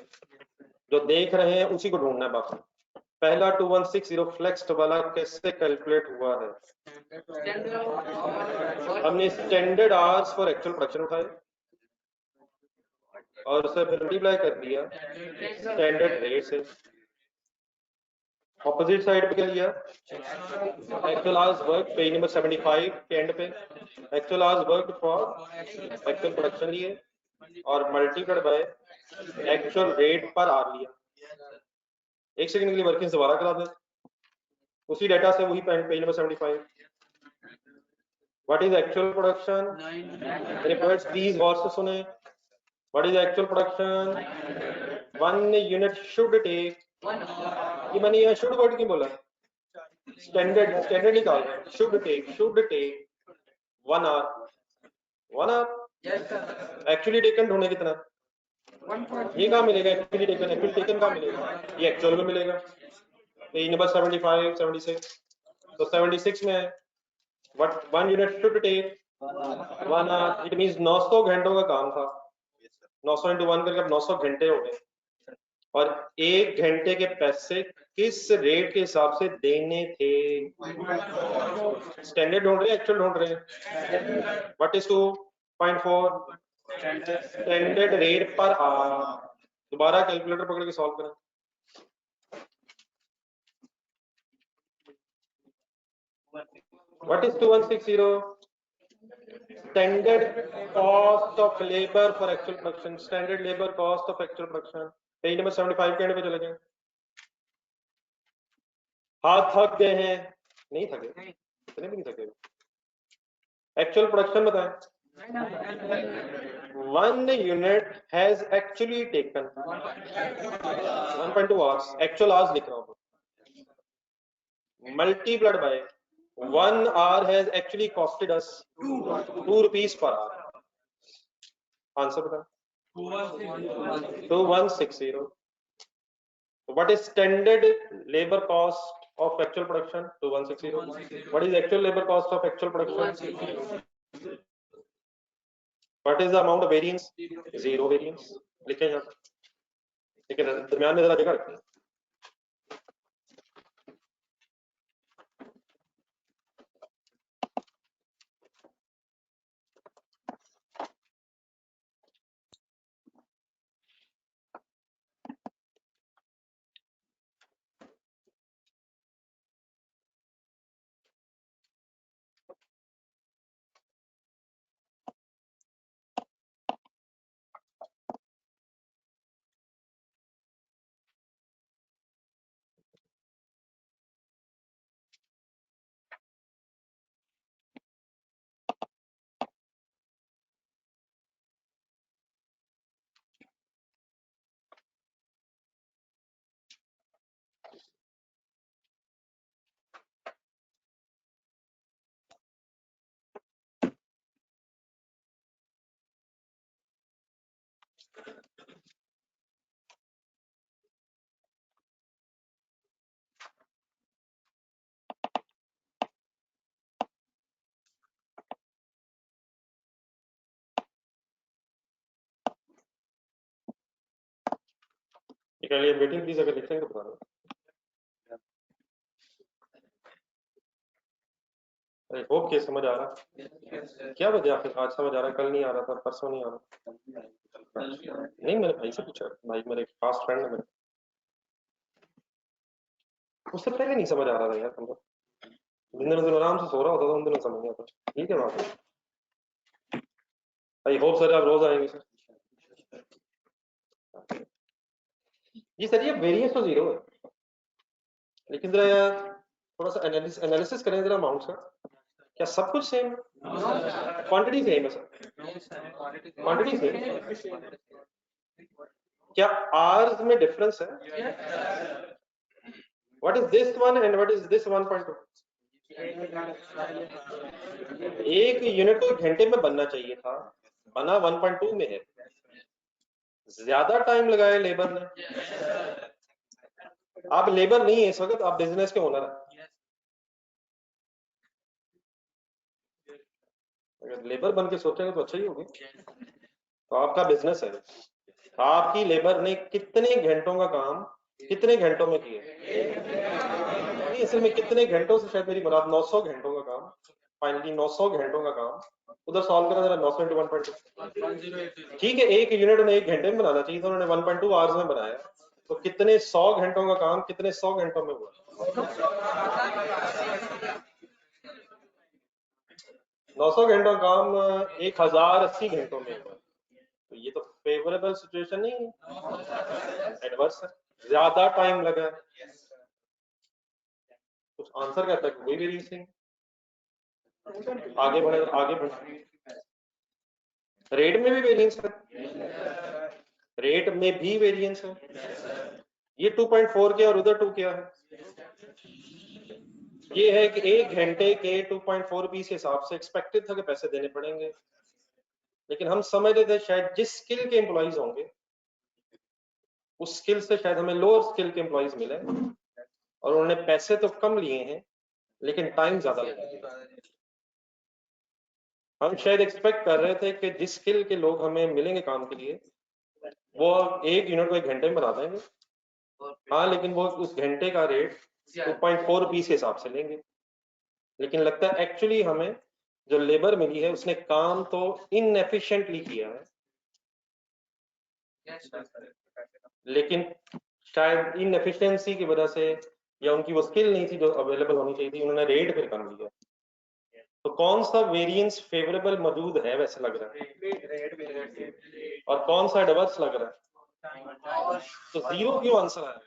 जो देख रहे हैं उसी को ढूंढना है बाकी। पहला 2160 फ्लेक्स्ड वाला कैसे कैलकुलेट हुआ है? हमने standard hours for actual production उठाए और उसे फिर मल्टीप्लाई कर दिया स्टैंडर्ड रेट से। ऑपोजिट साइड पे क्या लिया? Actual hours work, page number 75 के एंड पे actual hours work for actual production लिए और मल्टीप्लाइड बाय एक्चुअल रेट पर आर लिया। एक सेकंड के लिए वर्किंग दोबारा करा दें उसी डाटा से, वही page number 75। What is actual production? मेरे फ्रेंड्स प्लीज गौर से सुने। What is actual production? 1 unit should take, ये मैंने यहाँ शुड वर्ड क्यों बोला? स्टैंडर्ड निकाल रहे हैं। Should take 1 hour. Actually taken ढूंढे कितना? ये कहाँ मिलेगा? एक्चुअली टेकन कहाँ मिलेगा? ये एक्चुअल में मिलेगा। पेज नंबर 75 76, तो 76 में what 1 unit should take 1 hour, it means 900 घंटों का काम था। 900 इंटू 1 करके अब 900 घंटे हो गए और एक घंटे के पैसे किस रेट के हिसाब से देने थे? स्टैंडर्ड ढूंढ रहे हैं, एक्चुअल ढूंढ रहे हैं। What is 2.4 standard rate per hour. दोबारा कैलकुलेटर पकड़ के सॉल्व करें। What is 2160? Standard cost of labour for actual production, standard labour cost of actual production. Page number 75 के एंड पे चले जाएं। हाथ थक गए हैं? नहीं थके, इतने भी नहीं थके। एक्चुअल प्रोडक्शन बताएं। 1 unit has actually taken 1.2 hours, actual hours लिख रहा हूं, multiplied by 1 hour has actually costed us 2 rupees per hour. Answer बता। 2160. What is standard labor cost of actual production? 2160. What is actual labor cost of actual production? What is the amount of variance? Zero variance लिखें यहाँ पर, लेकिन दरम्यान में जरा जगह रखें। वेटिंग प्लीज अगर लिख रहे हैं तो बता दो। आई होप कि समझ आ रहा। क्या वजह आखिर आज समझ आ रहा, कल नहीं आ रहा था, परसों नहीं आ रहा? नहीं, मैंने भाई से पूछा, भाई मेरे फास्ट फ्रेंड है मेरे, उससे पहले नहीं समझ आ रहा था यार तुमको। जिन दिनों आराम से सो रहा होता था उन दिनों समझ नहीं आता। ठीक है बात है। आई होप सर आप रोज आएंगे सर। जी सर ये वेरिएंस तो जीरो है, लेकिन जरा यार थोड़ा सा एनालिसिस करें जरा अमाउंट का। क्या सब कुछ सेम है? क्वांटिटी सेम है सर, क्वांटिटी सेम। क्या आर्स में डिफरेंस है? What is this one and what is this 1.2? एक यूनिट को घंटे में बनना चाहिए था, बना 1.2 में है। ज्यादा टाइम लगाया लेबर ने। आप लेबर नहीं है इस वक्त, आप बिजनेस के ओनर हैं। अगर लेबर बन के सोचेंगे तो अच्छा ही होगा। तो आपका बिजनेस है, आपकी लेबर ने कितने घंटों का काम कितने घंटों में किया? नहीं असल में कितने घंटों से शायद मेरी मुराद 900 घंटों का काम, फाइनली 900 घंटों का काम उधर सॉल्व करा जरा। 900 into 1.2 ठीक है, एक यूनिट उन्हें 1 घंटे में बनाना चाहिए था, उन्होंने 1.2 आवर्स में बनाया। तो कितने 100 घंटों का काम कितने 100 घंटों में हुआ? 900 घंटों का काम 1080 घंटों में हुआ। तो ये तो फेवरेबल सिचुएशन नहीं है, एडवर्स है, ज्यादा टाइम लगा। कुछ आंसर कहता है कोई वेरिएंस नहीं। आगे बढ़े आगे बढ़े। रेट में भी वेरिएंस है, रेट में भी वेरिएंस है। ये 2.4 क्या और उधर 2 क्या है? ये है कि 1 घंटे के 2.4 रुपीज के हिसाब से एक्सपेक्टेड था कि पैसे देने पड़ेंगे, लेकिन हम समझ रहे थे शायद जिस स्किल के एम्प्लॉइज होंगे उस स्किल से शायद हमें लोअर स्किल के एम्प्लॉइज मिले, और उन्होंने पैसे तो कम लिए हैं लेकिन टाइम ज्यादा लगा। हम शायद एक्सपेक्ट कर रहे थे कि जिस स्किल के लोग हमें मिलेंगे काम के लिए वो एक यूनिट को 1 घंटे में बना देंगे। हाँ, लेकिन वो उस घंटे का रेट 2.4 रुपीज के हिसाब से लेंगे। लेकिन लगता है एक्चुअली हमें जो लेबर मिली है उसने काम तो इनएफिशिएंटली किया है, लेकिन शायद इनएफिशिएंसी की वजह से या उनकी वो स्किल नहीं थी जो अवेलेबल होनी चाहिए थी, उन्होंने रेट फिर कम लिया। तो कौन सा वेरिएंस फेवरेबल मौजूद है वैसे लग रहा है, और कौन सा एडवर्स लग रहा है? तो जीरो क्यों आंसर आया?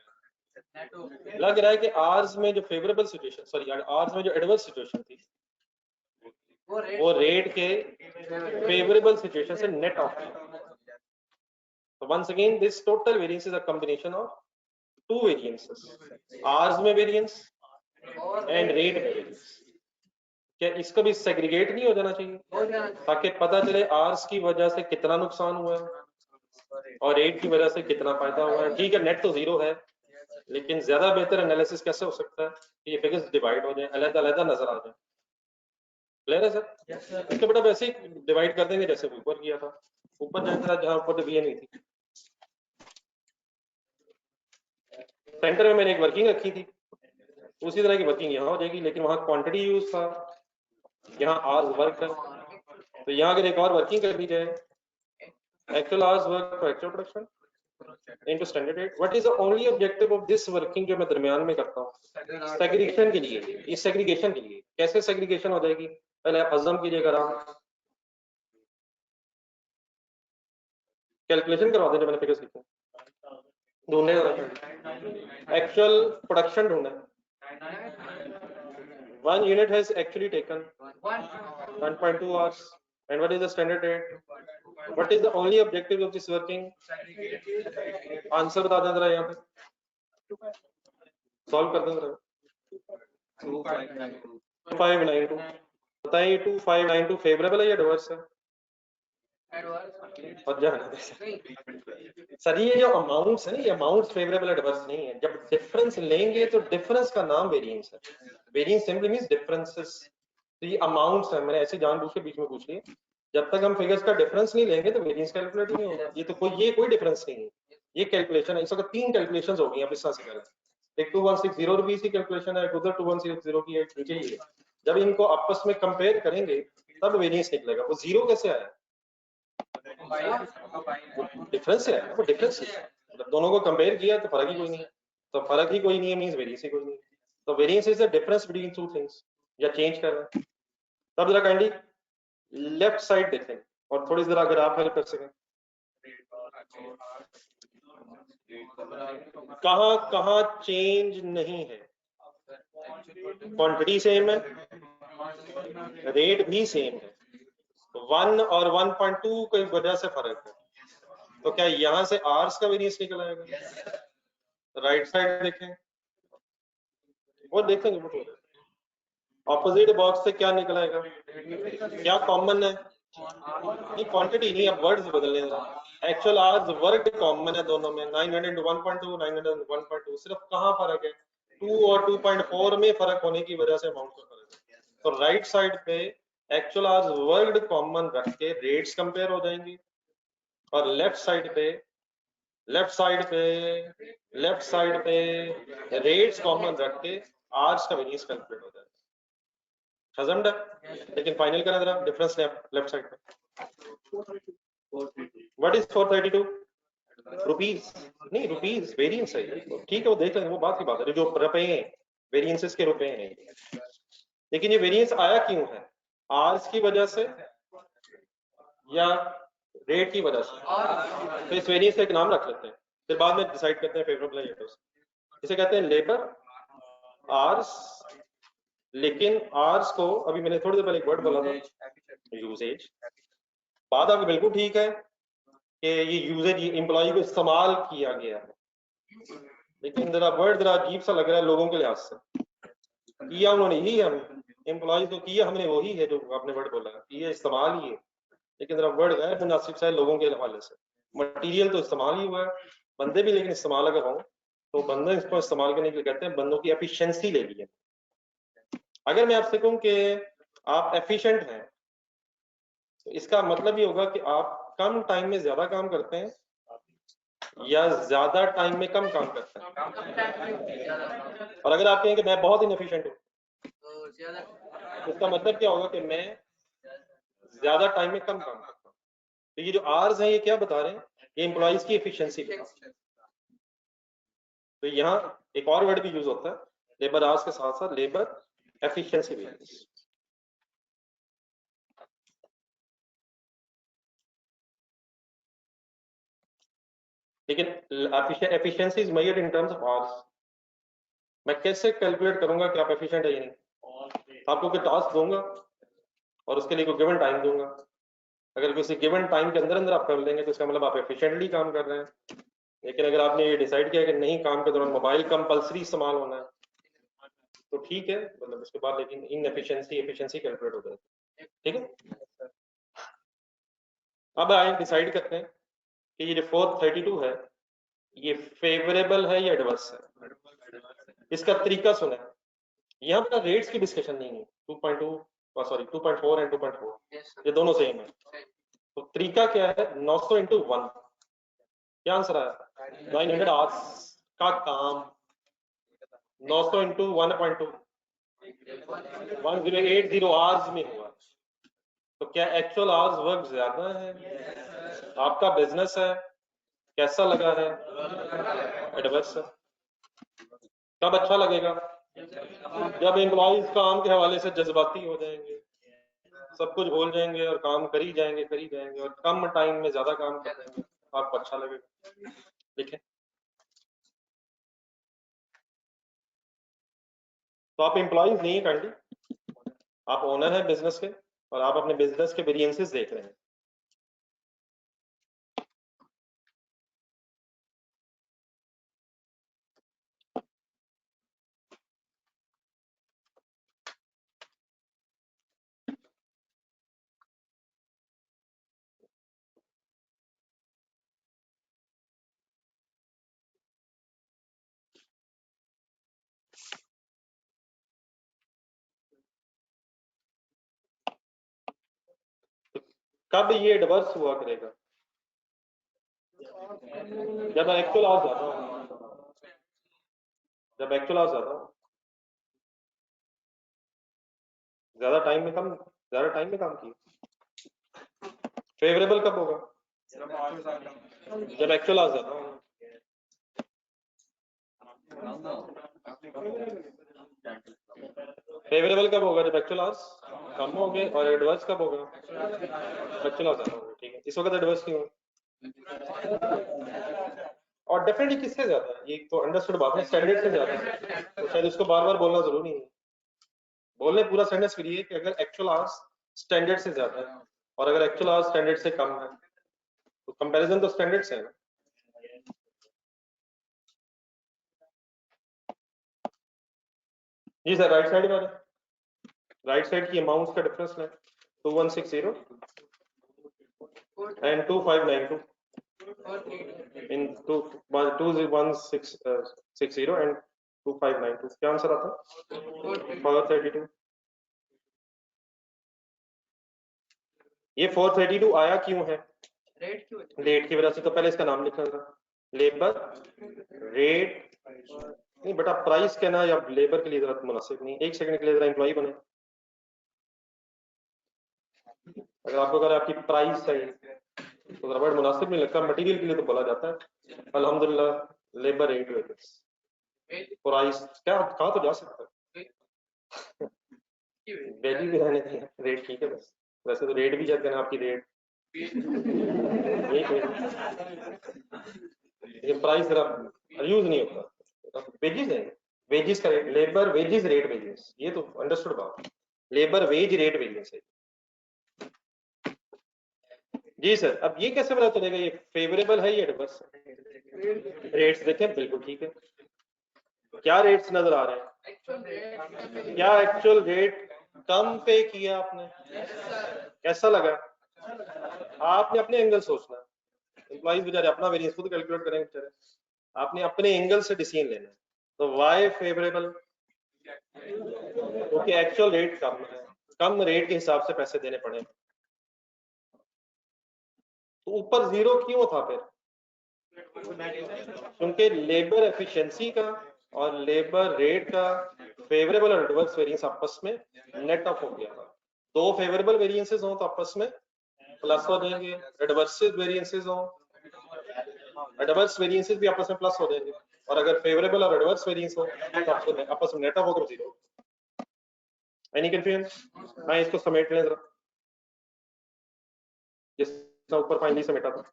लग रहा है कि आर्स में जो फेवरेबल सिचुएशन, सॉरी आर्स में जो एडवर्स सिचुएशन थी वो रेट के फेवरेबल सिचुएशन से नेट ऑफ थी। So once again this total variance is a combination of two variances, R's में variance and rate में variance। क्या इसका भी सेग्रीगेट नहीं हो जाना चाहिए ताकि पता चले R's की वजह से कितना नुकसान हुआ है और रेट की वजह से कितना फायदा हुआ है? ठीक है, नेट तो जीरो है, लेकिन ज्यादा बेहतर एनालिसिस कैसे हो सकता है कि ये फिगर्स डिवाइड हो जाए, अलग-अलग नजर आ जाए। क्लियर है सर? इसके बेटा वैसे ही डिवाइड कर देंगे जैसे ऊपर किया था, ऊपर जाकर जहाँ ऊपर डिवीजन हुई थी। सेंटर में मैंने एक वर्किंग रखी थी, उसी तरह की वर्किंग यहाँ हो जाएगी, लेकिन वहाँ क्वांटिटी यूज था, यहाँ आवर्स वर्क है, तो यहाँ अगर एक और वर्किंग कर दी जाए, actual hours work for actual production into standard rate. What is the only objective of this working जो मैं दरमियान में करता हूँ? सेग्रीगेशन के लिए, इस सेग्रीगेशन के लिए। कैसे सेग्रीगेशन हो जाएगी? पहले आप हजम कीजिएगा, कैलकुलेशन करवा देंगे, मैंने फिगर्स लिखे ढूंढने, एक्चुअल प्रोडक्शन ढूंढना। 1 unit has actually taken 1.2 hours. And what is the standard rate? What is the only objective of this working? Answer बता दें जरा, यहाँ पे सॉल्व कर दें जरा। 2592 बताइए, 2592 फेवरेबल है या एडवर्स है? और सर ये जो अमाउंट्स है ना, ये अमाउंट्स फेवरेबल एडवर्स नहीं है। जब डिफरेंस लेंगे तो डिफरेंस का नाम वेरिएंस है। Variance simply means differences. तो ये अमाउंट्स है, मैंने ऐसे जानबूझ के बीच में पूछ लिया। जब तक हम फिगर्स का डिफरेंस नहीं लेंगे तो वेरिएंस कैलकुलेट नहीं होगा। ये तो कोई डिफरेंस नहीं है, ये कैलकुलेशन है। इस वक्त 3 कैलकुलेशंस हो गई हैं इस तरह से करें। एक 2160 रुपीज की कैलकुलेशन है, उधर 2160 की है, नीचे ही है। जब इनको आपस में कंपेयर करेंगे तब वेरिएंस निकलेगा। वो जीरो कैसे आया? डिफरेंस है, वो डिफरेंस है। जब दोनों को कंपेयर किया तो फर्क ही कोई नहीं है, तो फर्क ही कोई नहीं है मींस वेरिएंस ही कोई नहीं है। तो variance is the difference between two things. या चेंज कर रहे हैं तब जरा काइंडली लेफ्ट साइड देखें और थोड़ी जरा अगर आप हेल्प कर सकें, कहां कहां चेंज नहीं है? क्वांटिटी सेम है, रेट भी सेम है, 1 और 1.2 की वजह से फर्क है। तो क्या यहां से आर्स का वेरिएंस निकल आएगा? राइट साइड देखें, वो देखेंगे वो ऑपोजिट बॉक्स से क्या निकल आएगा? क्या कॉमन है? नहीं क्वांटिटी नहीं, अब वर्ड्स बदलने हैं। एक्चुअल आवर्स वर्क कॉमन है दोनों में, 900 1.2 900 1.2। सिर्फ कहाँ फर्क है? 2 और 2.4 में फर्क होने की वजह से अमाउंट का फर्क है। तो राइट साइड पे एक्चुअल आवर्स वर्क कॉमन रख के रेट्स कंपेयर हो जाएंगी, और लेफ्ट साइड पे रेट्स कॉमन रख के आवर्स का वेरिएंस कैलकुलेट हो जाएगा। हजम्ड है, लेकिन फाइनल करें जरा डिफरेंस लेफ्ट साइड पे। What is 432 rupees? नहीं रुपीज वेरिएंस है, ठीक है वो देख लेंगे, वो बात की बात है। जो रुपए हैं वेरिएंसेस के रुपए हैं, लेकिन ये वेरिएंस आया क्यों है? आर्स की वजह से या रेट की वजह से? तो इस वेरिएंस का एक नाम रख लेते हैं, फिर बाद में डिसाइड करते हैं फेवरेबल है या। इसे कहते हैं लेबर आर्स। लेकिन आर्स को अभी मैंने थोड़ी देर पहले एक वर्ड बोला था, यूजेज। बात आपकी बिल्कुल ठीक है कि ये यूजेज एम्प्लॉय को इस्तेमाल किया गया है, लेकिन जरा वर्ड जरा अजीब सा लग रहा है लोगों के लिहाज से। किया उन्होंने ही है, एम्प्लॉय तो किया हमने वही है जो आपने वर्ड बोला, ये इस्तेमाल ही है, लेकिन जरा वर्ड गैर मुनासिब सा है लोगों के हवाले से। मटीरियल तो इस्तेमाल ही हुआ है, बंदे भी लेकिन इस्तेमाल अगर हो तो बंदे इसको इस्तेमाल करने के लिए कहते हैं बंदों की एफिशिएंसी ले ली है। अगर मैं आपसे कहूं कि आप एफिशिएंट हैं तो इसका मतलब ये होगा कि आप कम टाइम में ज्यादा काम करते हैं या ज्यादा टाइम में कम काम करते हैं। और अगर आप कहें कि मैं बहुत इनएफिशिएंट हूं तो इसका मतलब क्या होगा कि मैं ज्यादा टाइम में कम काम करता हूं। तो ये जो आर्स हैं ये क्या बता रहे हैं? ये एम्प्लॉइज की एफिशिएंसी बता रहे हैं। तो यहाँ एक और वर्ड भी यूज होता है लेबर आवर्स के साथ साथ लेबर एफिशिएंसी भी। लेकिन efficiency is measured in terms of hours. मैं कैसे कैलकुलेट करूंगा कि आप एफिशिएंट है या नहीं? आपको कोई टास्क दूंगा और उसके लिए कोई गिवन टाइम दूंगा। अगर किसी गिवन टाइम के अंदर अंदर आप कर लेंगे तो इसका मतलब आप एफिशिएंटली काम कर रहे हैं। लेकिन अगर आपने ये डिसाइड किया कि नहीं, काम के दौरान मोबाइल कंपल्सरी इस्तेमाल होना है तो ठीक है, मतलब उसके बाद लेकिन इनएफिशिएंसी एफिशिएंसी कैलकुलेट हो जाएगी। ठीक है, अब आए डिसाइड करते हैं कि ये जो 432 है ये फेवरेबल है या एडवर्स है। इसका तरीका सुना है, यहाँ पर रेट्स की डिस्कशन नहीं है। 2.2 सॉरी 2.4 एंड 2.4, ये दोनों सेम है। तो तरीका क्या है, 900 इंटू 1, क्या आंसर आया? 900 आवर्स का काम 900 इंटू 1.2, 1080 आवर्स में हुआ। तो क्या एक्चुअल आवर्स वर्क ज्यादा है? आपका बिजनेस है, कैसा लगा है? एडवर्स। कब अच्छा लगेगा? जब एम्प्लॉइज काम के हवाले से जज्बाती हो जाएंगे, सब कुछ भूल जाएंगे और काम करी जाएंगे और कम टाइम में ज्यादा काम कर देंगे, आपको अच्छा लगेगा। ठीक है, तो आप एम्प्लॉइज नहीं है काइंडली, आप ओनर है बिजनेस के और आप अपने बिजनेस के वेरिएंसेस देख रहे हैं। कब ये एडवर्स हुआ करेगा? जब एक्चुअल आवर्स ज्यादा हो, जब एक्चुअल आवर्स ज्यादा हो, ज्यादा टाइम में काम किया। फेवरेबल कब होगा? जब एक्चुअल आवर्स ज्यादा हो। फेवरेबल कब होगा? जब एक्चुअल आवर्स कम हो गए। और एडवर्स कब होगा? एक्चुअल आवर्स ज्यादा होगा। ठीक है, इस वक्त एडवर्स क्यों है? और डेफिनेटली किससे ज्यादा है? ये तो अंडरस्टूड बात है, स्टैंडर्ड से ज्यादा है, तो शायद इसको बार बार बोलना जरूरी नहीं है। बोलने पूरा सेंटेंस फिर ये कि अगर एक्चुअल आवर्स स्टैंडर्ड से ज्यादा है और अगर एक्चुअल आवर्स स्टैंडर्ड से कम है, तो कंपैरिजन तो स्टैंडर्ड से है ना। जी सर, राइट साइड में, राइट साइड की अमाउंट्स का डिफरेंस है 2160 एंड 2592 इन 21660 एंड 2592। क्या आंसर आता है? 432। ये 432 आया क्यों है? रेट की वजह से। तो पहले इसका नाम लिखा था, लेबर रेट। नहीं बेटा, प्राइस कहना या लेबर के लिए जरा मुनासिब नहीं। एक सेकंड के लिए जरा एम्प्लॉय बने। अगर आपको अगर आपकी प्राइस है तो जरा वर्ड मुनासिब नहीं लगता। मटेरियल के लिए तो बोला जाता है अल्हम्दुलिल्लाह लेबर रेट वेजेस। प्राइस क्या कहा तो जा सकता है, वैल्यू भी रहने दें, रेट ठीक है बस। वैसे तो रेट भी कहते हैं आपकी रेट, ये प्राइस जरा यूज नहीं होता। वेजेस है, वेजेस का rate, labour wages rate wages, ये तो अंडरस्टूड बात। लेबर वेज रेट वेजेस है। जी सर, अब ये कैसे पता चलेगा ये फेवरेबल है या एडवर्स? रेट्स देखें, बिल्कुल ठीक है। क्या रेट्स नजर आ रहे हैं? क्या एक्चुअल रेट कम पे किया आपने? कैसा लगा? आपने अपने एंगल सोचना है। एम्प्लॉइज बेचारे अपना वेरिएंस खुद कैलकुलेट करेंगे बेचारे, आपने अपने एंगल से डिसीजन लेना है। तो वाई फेवरेबल? क्योंकि एक्चुअल रेट कम है, कम रेट के हिसाब से पैसे देने पड़े। तो ऊपर जीरो क्यों था फिर? क्योंकि लेबर एफिशिएंसी का और लेबर रेट का फेवरेबल और एडवर्स वेरिएंस आपस में नेट ऑफ हो गया। दो फेवरेबल वेरिएंसेस हो तो आपस में प्लस हो जाएंगे, एडवर्स वेरिएंसेस हो, एडवर्स वेरिएंसेस भी आपस में प्लस हो जाएंगे। और अगर फेवरेबल और एडवर्स वेरिएंस हो तो आपस में नेट ऑफ होकर जीरो। Any confusion? मैं इसको समेट लें जरा, जिसका ऊपर फाइनली समेटा था।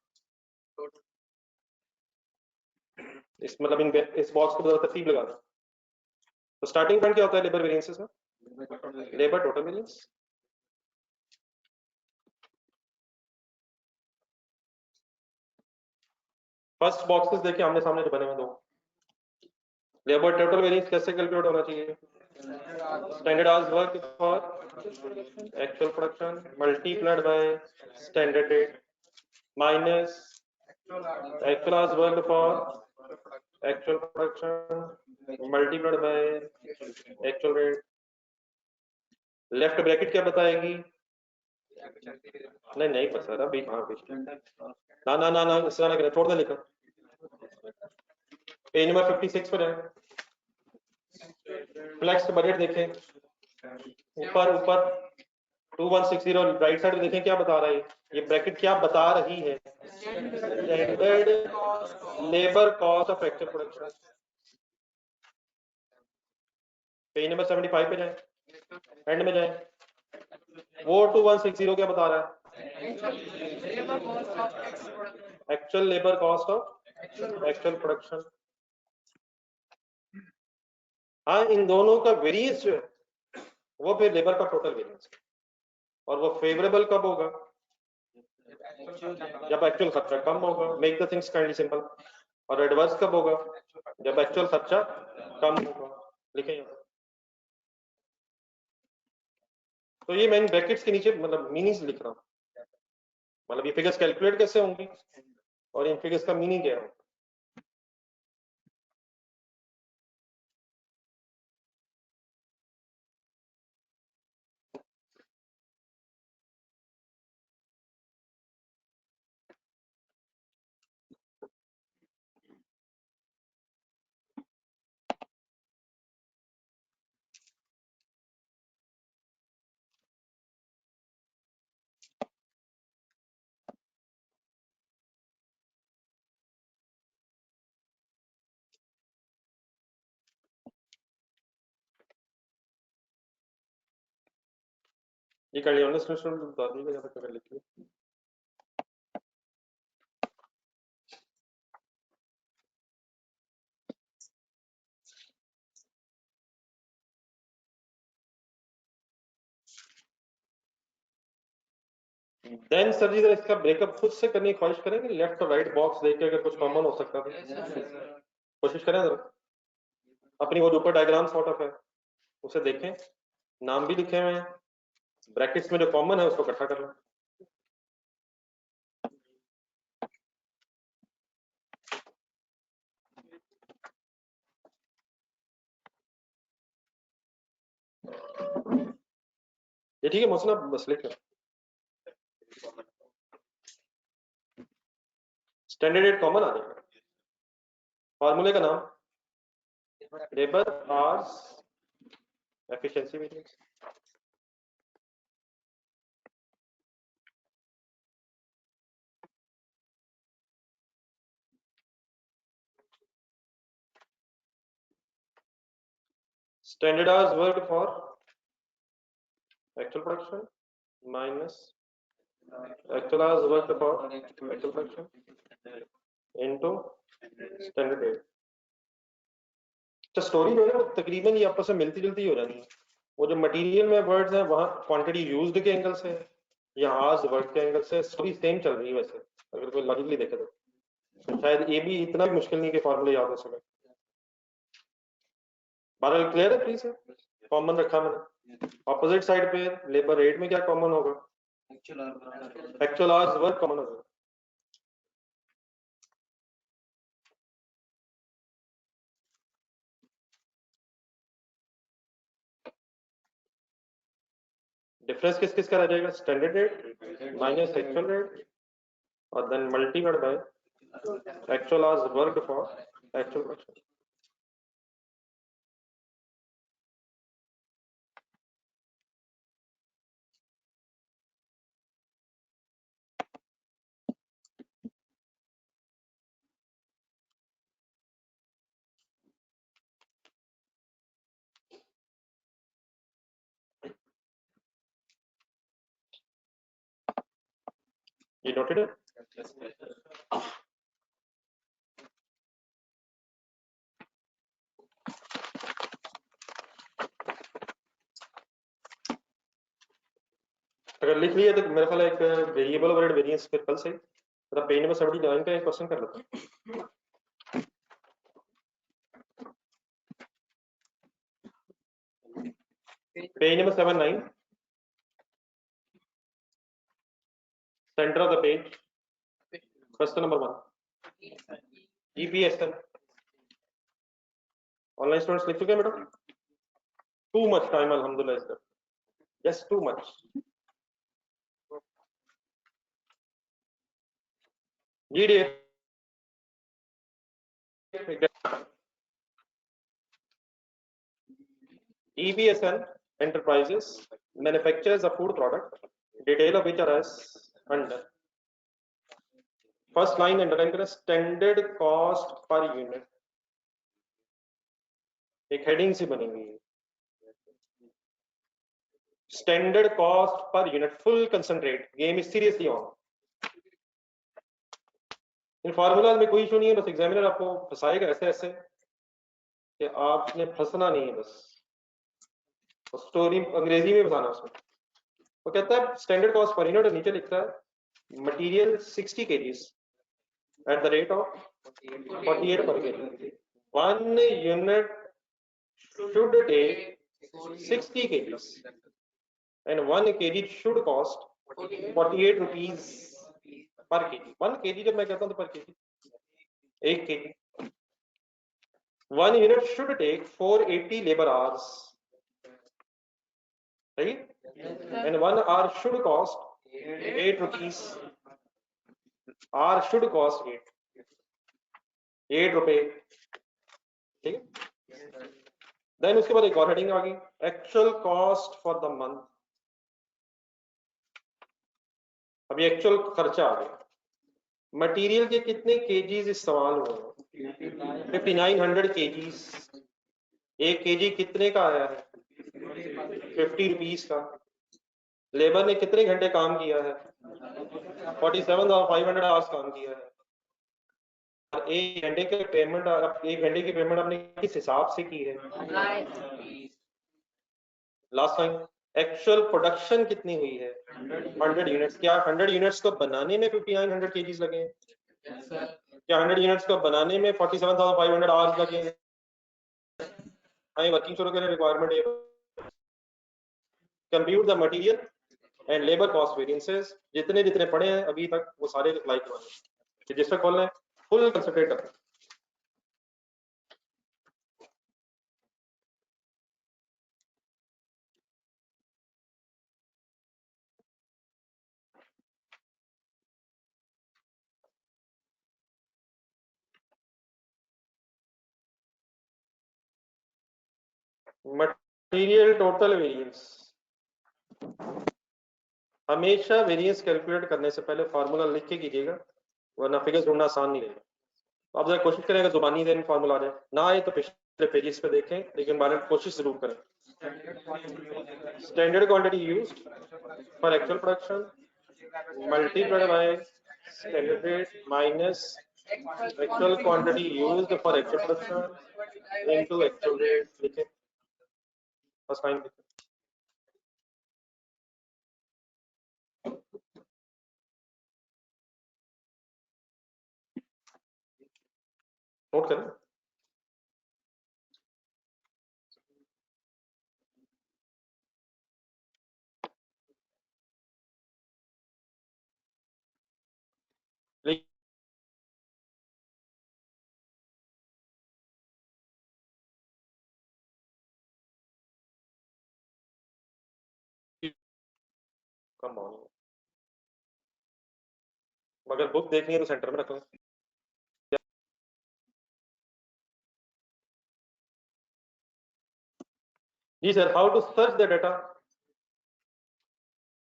इस मतलब इन इस बॉक्स को जरा तरतीब लगा दें। तो स्टार्टिंग पॉइंट क्या होता है लेबर वेरिएंसेस में? Labour total variance. First boxes देखिए आमने सामने जो बने हुए दो। लेबर टोटल वेरिएंस कैसे कैलकुलेट होना चाहिए? Standard hours work for actual production multiplied by standard rate minus actual hours work for actual production multiplied by actual rate left bracket क्या बताएगी? नहीं नहीं बता रहा भाई, हाँ ना ना ना ना इस तरह ना करें, छोड़ दे लिखा। पेज नंबर 56 पर है, फ्लेक्स बजट देखें, ऊपर ऊपर 2160 राइट साइड में देखें क्या बता रहा है, ये ब्रैकेट क्या बता रही है? Standard labour cost of actual production. Page number 75 पे जाए, एंड में जाए, वो 2160 क्या बता रहा है? Actual labour cost of actual production. हाँ, इन दोनों का वेरिएंस जो है वो फिर लेबर का टोटल वेरिएंस, और वो फेवरेबल कब होगा? जब एक्चुअल खर्चा कम होगा। Make the things kindly simple. और एडवर्स कब होगा? जब एक्चुअल खर्चा कम होगा। लिखें यहाँ। तो ये मैं इन ब्रैकेट्स के नीचे मतलब मीनिंग्स लिख रहा हूँ, मतलब ये फिगर्स कैलकुलेट कैसे होंगी और इन फिगर्स का मीनिंग क्या है। ये कर लिया हमने, स्टूडेंट बता दीजिएगा यहाँ तक अगर लिख लिया। देन सर जी इसका ब्रेकअप खुद से करने की ख्वाहिश करेंगे, लेफ्ट और राइट बॉक्स देख के अगर कुछ कॉमन हो सकता है कोशिश करें जरा। अपनी वो ऊपर डायग्राम सॉर्ट ऑफ है उसे देखें, नाम भी लिखे हुए हैं, ब्रैकेट्स में जो कॉमन है उसको इकट्ठा कर लें। ये ठीक है मोहसिन, आप बस लिख लें। स्टैंडर्ड रेट कॉमन आ जाएगा। फार्मूले का नाम labour hours efficiency variance. Standard hours work for actual production minus actual hours work for actual production into standard rate. तो स्टोरी जो है वो तकरीबन ये आपस में मिलती जुलती हो जानी है। वो जो मटेरियल में वर्ड्स हैं वहाँ क्वांटिटी यूज्ड के एंगल से या आज वर्ड के एंगल से स्टोरी सेम चल रही है वैसे, अगर कोई लॉजिकली देखे तो शायद ये भी इतना भी मुश्किल नहीं कि फॉर्मूले याद हो सके। 12 क्लियर है प्लीज? कॉमन रखा मैंने ऑपोजिट साइड पे लेबर रेट में क्या कॉमन होगा? एक्चुअल आवर्स वर्क कॉमन होगा। डिफरेंस किस किस का रह जाएगा? Standard rate minus actual rate और then multiplied by actual hours work for actual production. ये नोटेड है? अगर लिख लिया तो मेरे ख्याल एक वेरिएबल ओवरहेड वेरिएंस फिर कल से मतलब पेज नंबर 79 का एक क्वेश्चन कर लेते हैं। Page number 79, centre of the page, question number 1, EPSL. Online students लिख चुके हैं बेटा? टू मच टाइम अल्हम्दुलिल्लाह इसका। just too much. GDF EBSN Enterprises manufactures a food product, detail of which are as under. First line underline standard cost per unit, एक heading से बनी हुई है, standard cost per unit, full concentrate, game is seriously on. In formula में कोई issue नहीं है, बस एग्जामिनर आपको फंसाएगा ऐसे ऐसे कि आपने फंसना नहीं है, बस स्टोरी अंग्रेजी में बताना उसमें। वो कहता है स्टैंडर्ड कॉस्ट पर यूनिट, नीचे लिखता है material 60 kgs at the rate of 48 per kg. 1 unit should take 60 kgs and 1 kg should cost 48 rupees per kg. 1 kg जब मैं कहता हूँ तो per kg 1 kg. 1 unit should take 480 labor hours, right? And 1 hour should cost 8 rupees. hour should cost 8 रुपए, ठीक है। Then उसके बाद एक और हेडिंग आ गई, actual cost for the month. अभी एक्चुअल खर्चा आ गया, मटेरियल के कितने केजीज इस सवाल हुए, 5900 केजीज। 1 केजी कितने का आया है, 50 रुपीज का। लेबर ने कितने घंटे काम किया है, 47,500 आवर्स काम किया है। एक घंटे के पेमेंट, 1 घंटे की पेमेंट आपने किस हिसाब से की है, लास्ट टाइम। एक्चुअल प्रोडक्शन कितनी हुई है, 100 यूनिट्स। क्या 100 यूनिट्स को बनाने में 5900 केजीज लगे हैं? क्या 100 यूनिट्स को बनाने में 47,500 आवर्स लगे हैं? हमें वर्किंग शुरू करने रिक्वायरमेंट है, compute the material and labour cost variances. जितने जितने पढ़े हैं अभी तक वो सारे अप्लाई करवाने, रजिस्टर खोलना है, फुल कंसंट्रेट करना है। मटेरियल टोटल वेरिएंस, हमेशा वेरिएंस कैलकुलेट करने से पहले फार्मूला लिख के कीजिएगा, वरना फिगर्स ढूंढना आसान नहीं रहेगा। आप जरा कोशिश करेंगे जुबानी देन फार्मूला आ जाए, ना आए तो पिछले पेजेस पे देखें, लेकिन बारे में कोशिश जरूर करें। Standard quantity used for actual production multiplied by standard rate minus actual quantity used for actual production into actual rate, लिखें बस, फाइन लिखें। नोट करें। कम ऑन, अगर बुक देखनी है तो सेंटर में रख लें। जी sir, how to search the data.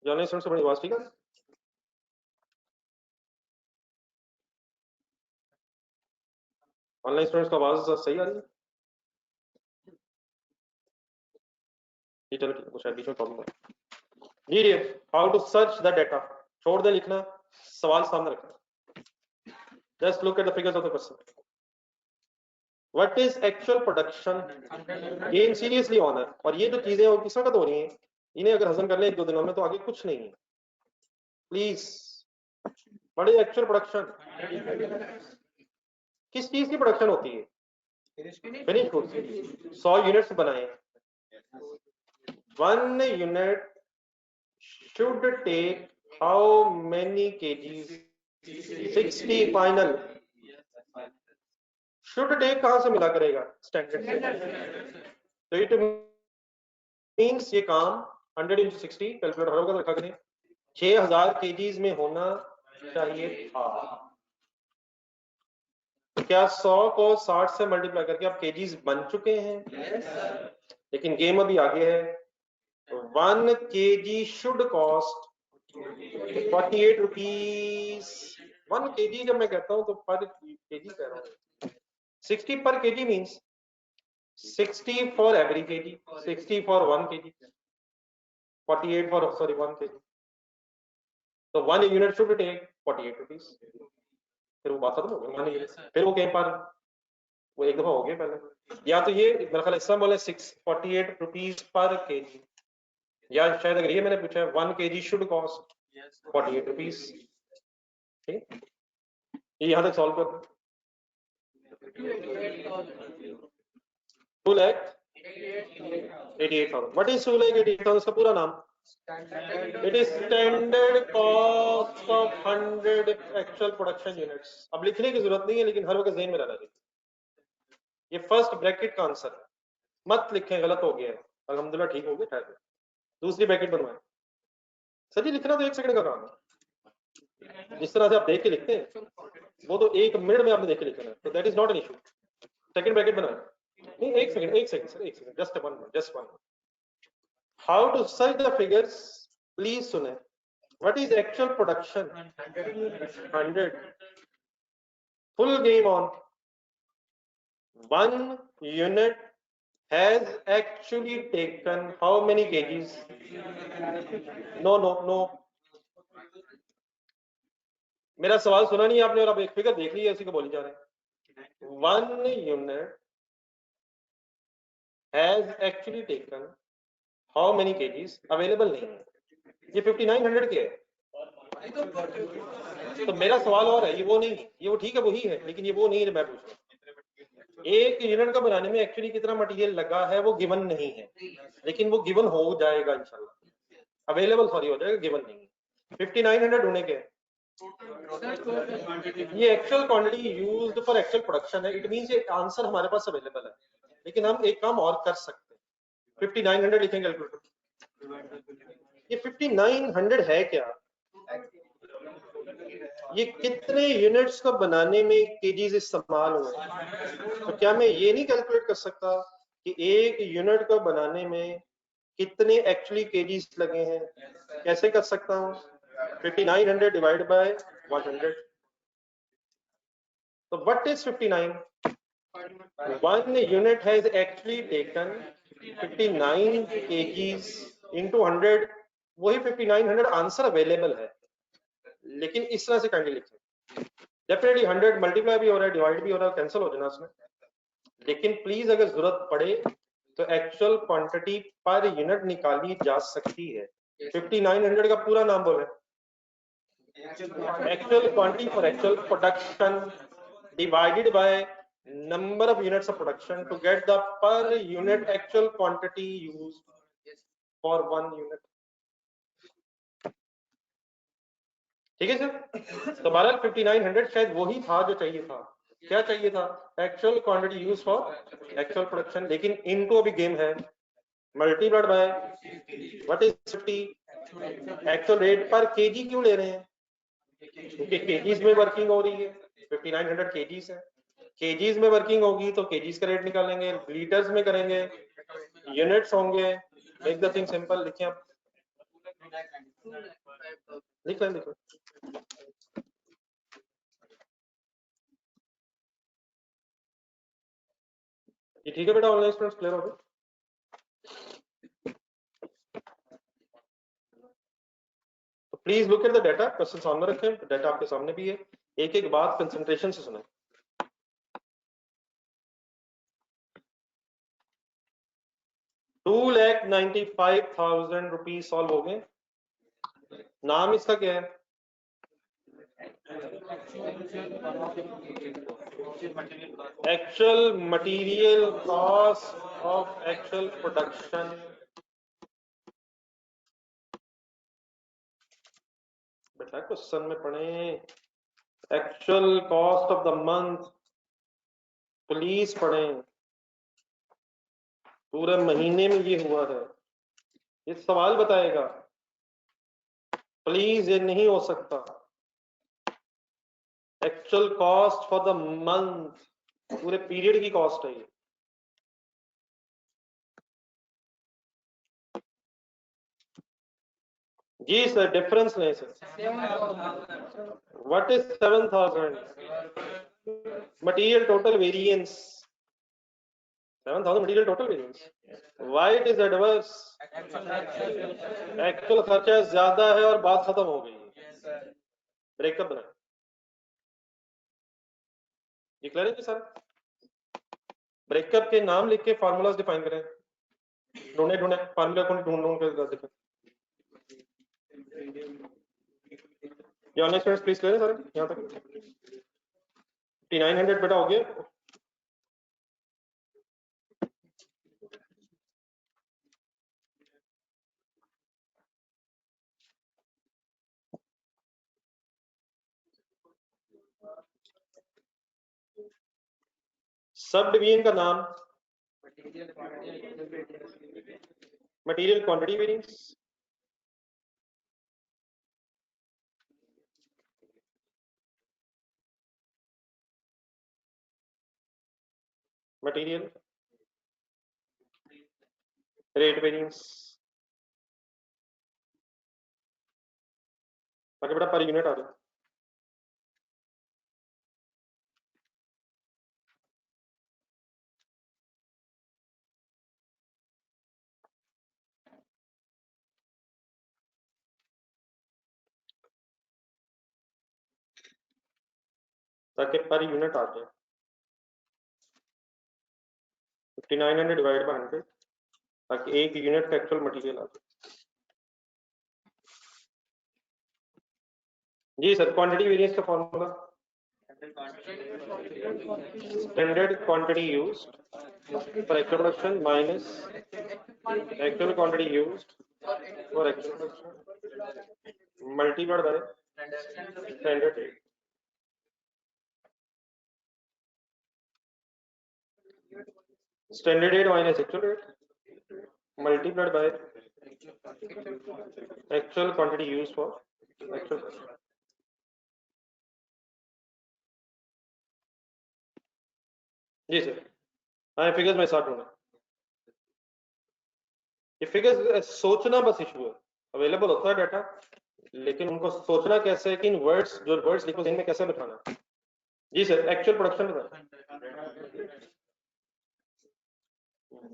Online student से बड़ी आवाज, ठीक है। ऑनलाइन स्टूडेंट्स का आवाज सही आ रही है? चलो ठीक है, शायद बीच में प्रॉब्लम है। जी how to search the data, छोड़ दे लिखना, सवाल सामने रखना। Just look at the figures of the question. What is actual production, game seriously on है, और ये जो चीजें और किस वक्त हो रही हैं, इन्हें अगर हजम कर ले 1-2 दिनों में तो आगे कुछ नहीं है। Please, what is actual production, किस चीज की प्रोडक्शन होती है, फिनिश गुड्स। 100 यूनिट्स बनाए, 1 unit should take how many kgs, 60 final। should take कहां से मिला करेगा, स्टैंडर्ड से। तो इट मींस ये काम 100 into 60 कैलकुलेटर हर वक्त रखा करें, 6000 केजीज में होना चाहिए था। तो क्या 100 को 60 से मल्टीप्लाई करके आप केजीज बन चुके हैं? लेकिन गेम अभी आगे है। 1 kg should cost 48 rupees. 1 kg जब मैं कहता हूं तो पर केजी कह रहा हूं। 60 पर KG means 60 for every KG, 60 for 1 kg, 48 for 1 kg। तो 1 यूनिट शुड टेक 48 रुपीज। फिर वो बात खत्म हो गई, 1 यूनिट। फिर वो कहीं पर वो एक दफा हो गया पहले, या तो ये मेरा ख्याल ऐसा बोले 48 रुपीज पर केजी, या शायद अगर ये मैंने पूछा है 1 kg शुड कॉस्ट 48 रुपीज। ठीक, ये यहां तक सॉल्व कर 2,88,000। व्हाट इज 2,88,000 इसका पूरा नाम? It is standard cost of 100 actual production units. अब लिखने की जरूरत नहीं है, लेकिन हर वक्त ज़हन में रहना चाहिए। ये फर्स्ट ब्रैकेट का आंसर है, मत लिखें गलत हो गया है। अल्हम्दुलिल्लाह ठीक हो गया, ठहर। दूसरी ब्रैकेट बनवाएं। सर जी लिखना तो 1 सेकंड का काम है, जिस तरह से आप देख के लिखते हैं वो तो 1 मिनट में आपने देख के लिखना है, तो that is not an issue. Second bracket बनाएं। नहीं, 1 second, 1 second sir, 1 second, just one. How to search the figures, please सुने। What is actual production? 100। Full game on. 1 unit has actually taken how many kgs? No, मेरा सवाल सुना नहीं आपने और अब एक फिगर देख ली है, उसी को बोली जा रहे हैं। 1 unit has actually taken how many kgs? Available नहीं है, ये 5900 के है। तो मेरा सवाल और है, ये वो नहीं, ये वो ठीक है वही है, लेकिन ये वो नहीं है मैं पूछ रहा हूँ। 1 यूनिट का बनाने में एक्चुअली कितना मटेरियल लगा है वो गिवन नहीं है, लेकिन वो गिवन हो जाएगा इंशाल्लाह। अवेलेबल सॉरी हो जाएगा, गिवन नहीं है। 5900 ढूंढने के, ये actual quantity used for actual production है। इट मींस ये आंसर हमारे पास अवेलेबल है, लेकिन हम एक काम और कर सकते हैं। 5900 लिखेंगे कैलकुलेटर। ये 5900 है क्या? ये कितने यूनिट्स को बनाने में केजीज इस्तेमाल हुए? तो क्या मैं ये नहीं कैलकुलेट कर सकता कि 1 यूनिट को बनाने में कितने एक्चुअली केजीज लगे हैं? कैसे कर सकता हूँ? 5900 डिवाइड बाय 100। तो what is 59? 1 unit has actually taken 59 kgs into 100। वही 5900 आंसर अवेलेबल है, लेकिन इस तरह से काइंडली लिखें। डेफिनेटली 100 मल्टीप्लाई भी हो रहा है, डिवाइड भी हो रहा है, कैंसिल हो जाना उसमें। लेकिन प्लीज अगर जरूरत पड़े तो एक्चुअल क्वांटिटी पर यूनिट निकाली जा सकती है। 5900 का पूरा नाम बोले, actual quantity for actual production divided by number of units of production to get the per unit actual quantity used for 1 unit। ठीक है सर। तो बहरहाल 5900 शायद वही था जो चाहिए था। क्या चाहिए था? Actual quantity use for actual production, लेकिन इनटू अभी गेम है, multiplied by what is 50। Actual rate पर केजी क्यों ले रहे हैं? क्योंकि केजीज में वर्किंग हो रही है। 5900 केजीज है, केजीज में वर्किंग होगी तो केजीज का रेट निकालेंगे, लीटर्स में करेंगे यूनिट्स होंगे। Make the thing simple. लिखिए आप, लिख लें। ये ठीक है बेटा, ऑनलाइन स्टूडेंट्स क्लियर हो गए? तो please look at the data, question सामने रखें, डाटा आपके सामने भी है, एक एक बात कंसंट्रेशन से सुने। ₹2,95,000 सॉल्व हो गए। नाम इसका क्या है? Actual material cost of actual production. बेटा क्वेश्चन में पढ़े, actual cost of the month, please पढ़ें। पूरे महीने में ये हुआ है। ये सवाल बताएगा। प्लीज ये नहीं हो सकता। Actual cost for the month, पूरे पीरियड की कॉस्ट है ये। जी सर, डिफरेंस नहीं sir. What is 7000? Material total variance, 7000 material total variance. Why it is adverse? Actual खर्चा ज्यादा है और बात खत्म हो गई। ब्रेकअप बनाए, डिक्लेयर है सर। ब्रेकअप के नाम लिख के फार्मूलाज डिफाइन करें। ढूंढे फार्मूला कौन ढूंढ के दिखाएं। ऑनलाइन स्टूडेंट्स प्लीज करें सर, यहाँ तक 5900 बेटा हो गया। सब डिवीजन का नाम, material quantity variance, material rate variance, ताकि बेटा पर यूनिट आ जाए। ताकि पर यूनिट आ जाए। 5900 डिवाइड बाय 100, ताकि एक यूनिट का एक्चुअल मटेरियल आ जाए। जी सर, क्वांटिटी वेरिएंस का formula, standard quantity used for actual production minus actual quantity used for actual production multiplied by standard rate. Standard rate minus actual rate multiplied by actual quantity used for actual production. जी sir, हाँ figures में साथ होना। ये figures सोचना बस issue है। Available होता है डाटा, लेकिन उनको सोचना कैसे है कि इन वर्ड्स, जो वर्ड्स लिखो इनमें कैसे बिठाना। जी सर, एक्चुअल प्रोडक्शन बताएं।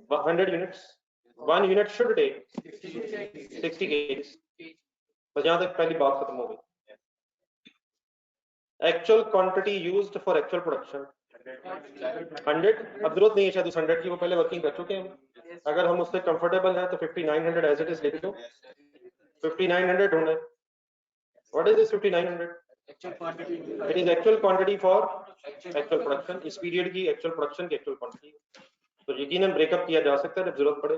100 units, 1 unit should take 60 kgs. बस यहाँ तक पहली बात खत्म हो गई। Actual quantity used for actual production 100। अब जरूरत नहीं है शायद उस 100 की, वो पहले वर्किंग कर चुके हैं। अगर हम उससे कंफर्टेबल हैं तो 5900 एज इट इज लिख दो। 5900 ढूंढे। What is this 5900? It is actual quantity for actual production, इस पीरियड की एक्चुअल प्रोडक्शन की एक्चुअल क्वांटिटी। तो यकीनन ब्रेकअप किया जा सकता है जब जरूरत पड़े,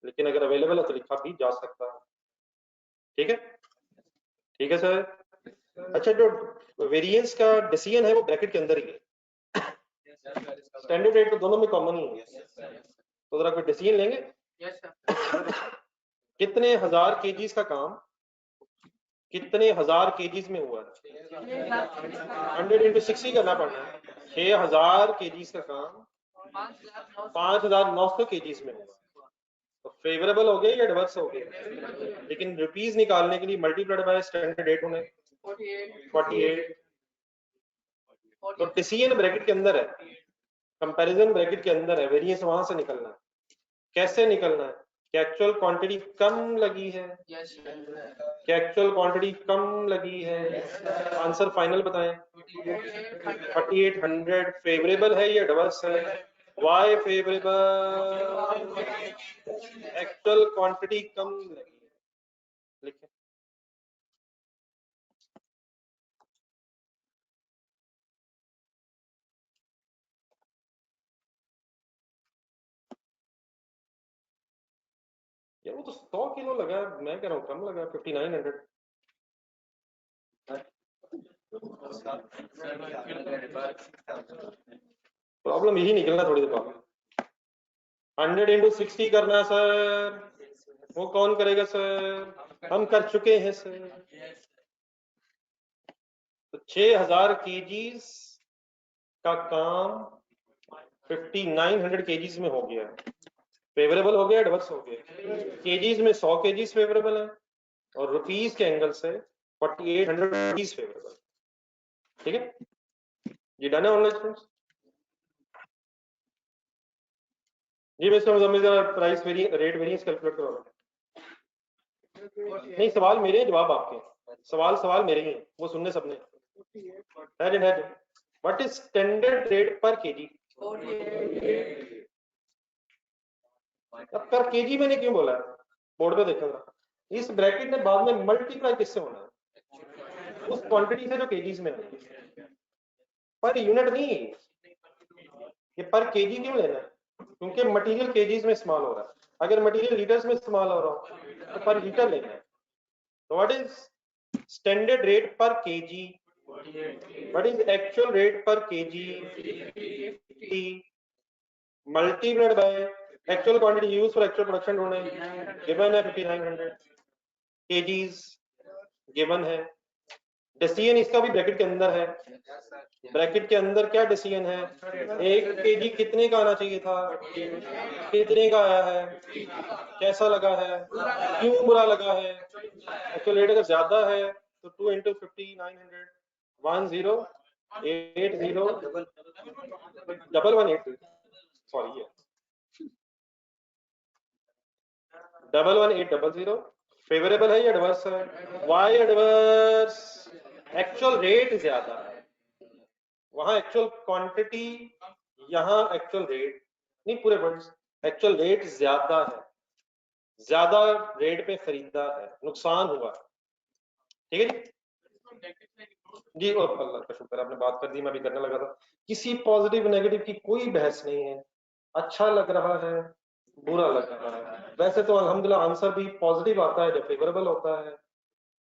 लेकिन अगर अवेलेबल है तो लिखा भी जा सकता है। ठीक है, ठीक है सर। अच्छा, जो वेरिएंस का डिसीजन है वो ब्रैकेट के अंदर ही है। स्टैंडर्ड रेट तो दोनों में कॉमन ही है, तो जरा कोई डिसीजन लेंगे। कितने हजार केजीज का काम कितने हजार केजीज में हुआ है? 100 into 60 करना पड़ना है। 6000 केजीज का काम 5900 केजीज में हुआ। तो फेवरेबल हो गया या एडवर्स हो गया? लेकिन रुपीज निकालने के लिए मल्टीप्लाइड बाय स्टैंडर्ड रेट होने 48। तो डिसीजन ब्रैकेट के अंदर है, कंपैरिजन ब्रैकेट के अंदर है, वेरिएंस वहां से निकलना है। कैसे निकलना है? क्या एक्चुअल क्वांटिटी कम लगी है? क्या एक्चुअल क्वांटिटी कम लगी है? आंसर फाइनल बताएं। 4800 फेवरेबल है या एडवर्स है? Why favourable? एक्चुअल क्वांटिटी कम लगी है। लिखें। यार वो तो 100 किलो लगा, मैं कह रहा हूँ कम लगा 5900। प्रॉब्लम यही निकलना थोड़ी देर बाद। 100 into 60 करना सर, वो कौन करेगा सर? हम कर चुके हैं सर। तो 6000 केजीज का काम 5900 केजीज में हो गया। फेवरेबल हो गया, एडवर्स हो गया। केजीज में 100 केजीज फेवरेबल है और रुपीस के एंगल से 4800 रुपीस फेवरेबल। ठीक है, ये डन है ऑनलाइन स्टूडेंट्स? जी मैं इसका प्राइस रेट वेरिएंस कैलकुलेट करवा रहा हूँ। नहीं सवाल मेरे हैं, जवाब आपके। सवाल मेरे ही हैं, वो सुनने सबने। व्हाट इज स्टैंडर्ड रेट पर केजी? अब पर केजी मैंने क्यों बोला है? बोर्ड पे देखा था। इस ब्रैकेट ने बाद में मल्टीप्लाई किससे होना है? उस क्वांटिटी से जो केजीज में है, पर यूनिट नहीं। ये पर केजी क्यों लेना है? क्योंकि मटेरियल केजीज में इस्तेमाल हो रहा है। अगर मटेरियल लीटर्स में इस्तेमाल हो रहा हो तो पर लीटर लेना है। तो व्हाट इज स्टैंडर्ड रेट पर kg? What is actual rate पर kg? Multiplied by actual quantity used for actual production ढूंढे। गिवन है 5900 केजीज गिवन है। डेसियन इसका भी ब्रैकेट के अंदर है। ब्रैकेट के अंदर क्या डेसियन है? 1 केजी कितने का आना चाहिए था? कितने का आया है? कैसा लगा है? क्यों बुरा लगा है? एक्चुअल रेट अगर ज्यादा है तो 2 × 5900 1080 सॉरी 11800 फेवरेबल है या एडवर्स है? Y adverse? एक्चुअल रेट ज्यादा है, वहां एक्चुअल क्वांटिटी, यहाँ एक्चुअल रेट नहीं, पूरे वर्ड्स एक्चुअल रेट ज्यादा है, ज्यादा रेट पे खरीदा है, नुकसान हुआ। ठीक है जी और अल्लाह का शुक्र आपने बात कर दी, मैं भी करने लगा था। किसी पॉजिटिव नेगेटिव की कोई बहस नहीं है। अच्छा लग रहा है, बुरा लग रहा है। वैसे तो अल्हम्दुलिल्लाह आंसर भी पॉजिटिव आता है जब फेवरेबल होता है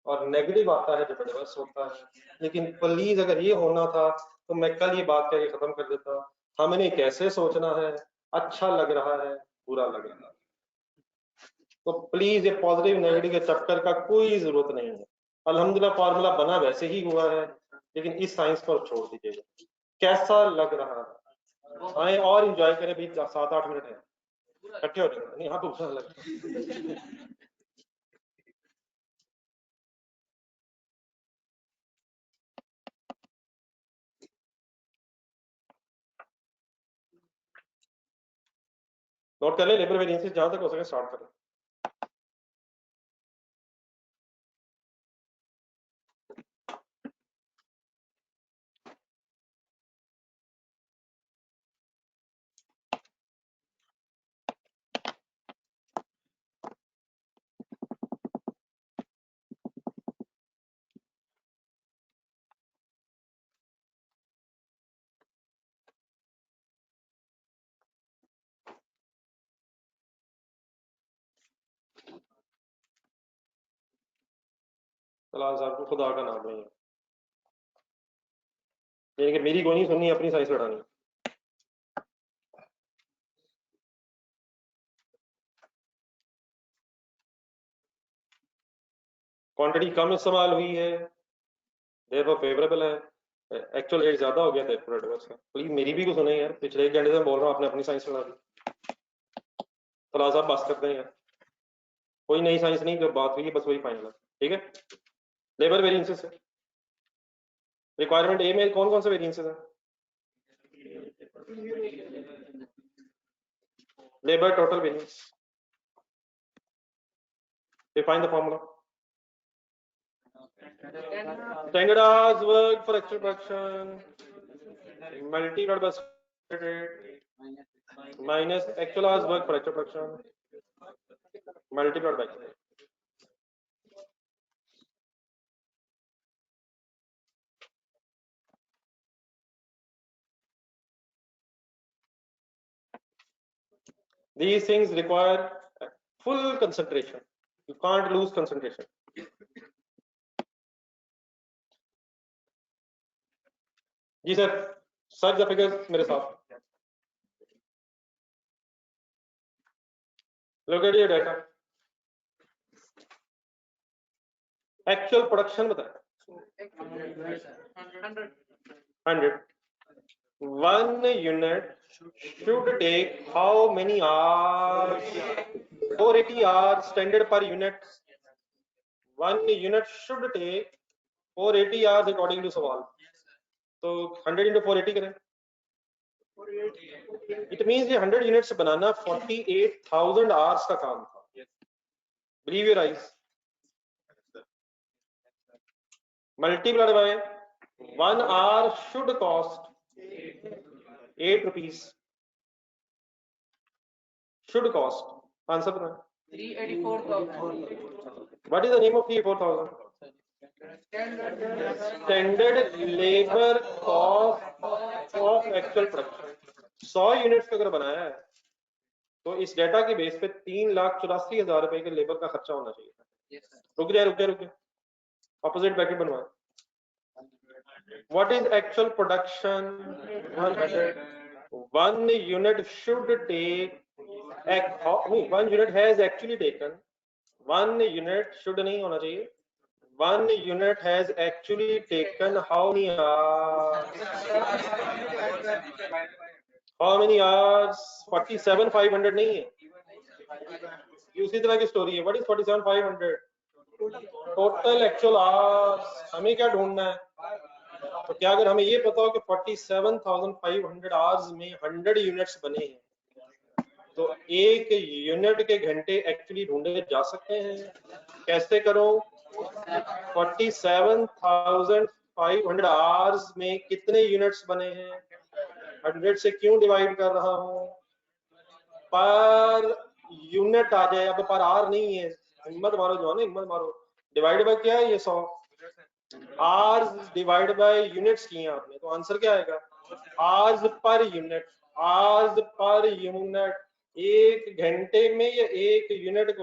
और नेगेटिव आता है जब एडवर्स होता है। लेकिन प्लीज अगर ये होना था तो मैं कल ये बात करके खत्म कर देता। हमने कैसे सोचना है, अच्छा लग रहा है, बुरा लग रहा है। तो प्लीज ये पॉजिटिव नेगेटिव के चक्कर का कोई जरूरत नहीं है। अल्हम्दुलिल्लाह फार्मूला बना वैसे ही हुआ है, लेकिन इस साइंस पर छोड़ दीजिएगा। कैसा लग रहा है, आए और इंजॉय करें भी। 7-8 मिनट है, इकट्ठे हो जाए नहीं। हाँ तो बुरा लग नोट कर ले, लेबर वेरिएंसेस जहां तक हो सके स्टार्ट करें। तलाल साहब को खुदा का नाम नहीं है, यानी कि मेरी कोई नहीं सुननी, अपनी साइंस लड़ानी। क्वांटिटी कम इस्तेमाल हुई है, देयरफॉर फेवरेबल है। एक्चुअल रेट ज्यादा हो गया, देयरफॉर एडवर्स है। प्लीज मेरी भी को सुने यार, पिछले एक घंटे से बोल रहा हूँ, आपने अपनी साइंस लड़ा दी। तलाल साहब बात करते हैं यार, कोई नई साइंस नहीं, जो बात हुई है बस वही फाइनल है। ठीक है, लेबर वेरिएंसेस है। रिक्वायरमेंट ए में कौन कौन से वेरिएंसेस है? Labour total variance. Define the formula. Standard hours work for extra production multiplied by standard rate minus actual hours work for extra production multiplied by these things require full concentration. You can't lose concentration. जी sir, search the figures मेरे साथ। Look at your data. Actual production बताएं। 100. 1 unit should take how many hours? 480 hours standard per unit. 1 unit should take 480 hours according to सवाल। तो 100 into 480 करें। It means ये 100 units बनाना 48,000 hours का काम था। Believe your eyes. Multiplied by 1 hour should cost 8 rupees. Should cost. Answer पता है? 384,000. What is the name of 384,000? Standard labor cost of actual production. 100 units अगर बनाया है तो इस डेटा के बेस पे 3,84,000 रुपए के लेबर का खर्चा होना चाहिए। रुक जाए ऑपोजिट ब्रैकेट बनवाए। What is actual production? 100. 1 unit should take 1 unit has actually taken 1 unit should नहीं होना चाहिए 1 unit has actually taken how many hours? How many hours? 47,500 नहीं है ये उसी तरह की स्टोरी है। What is 47,500? Total actual hours. हमें क्या ढूंढना है? तो क्या अगर हमें ये पता हो कि 47,500 आवर्स में 100 यूनिट्स बने हैं तो एक यूनिट के घंटे एक्चुअली ढूंढे जा सकते हैं। कैसे करो? 47,500 आवर्स में कितने यूनिट्स बने हैं? 100 से क्यों डिवाइड कर रहा हूं? पर यूनिट आ जाए, अब पर आर नहीं है। हिम्मत मारो जो है ना, हिम्मत मारो। डिवाइड बाय क्या है? ये 100 आवर्स डिवाइड बाय यूनिट्स किए आपने, तो आंसर क्या आएगा? Hours per unit. Hours per unit. एक घंटे में या एक यूनिट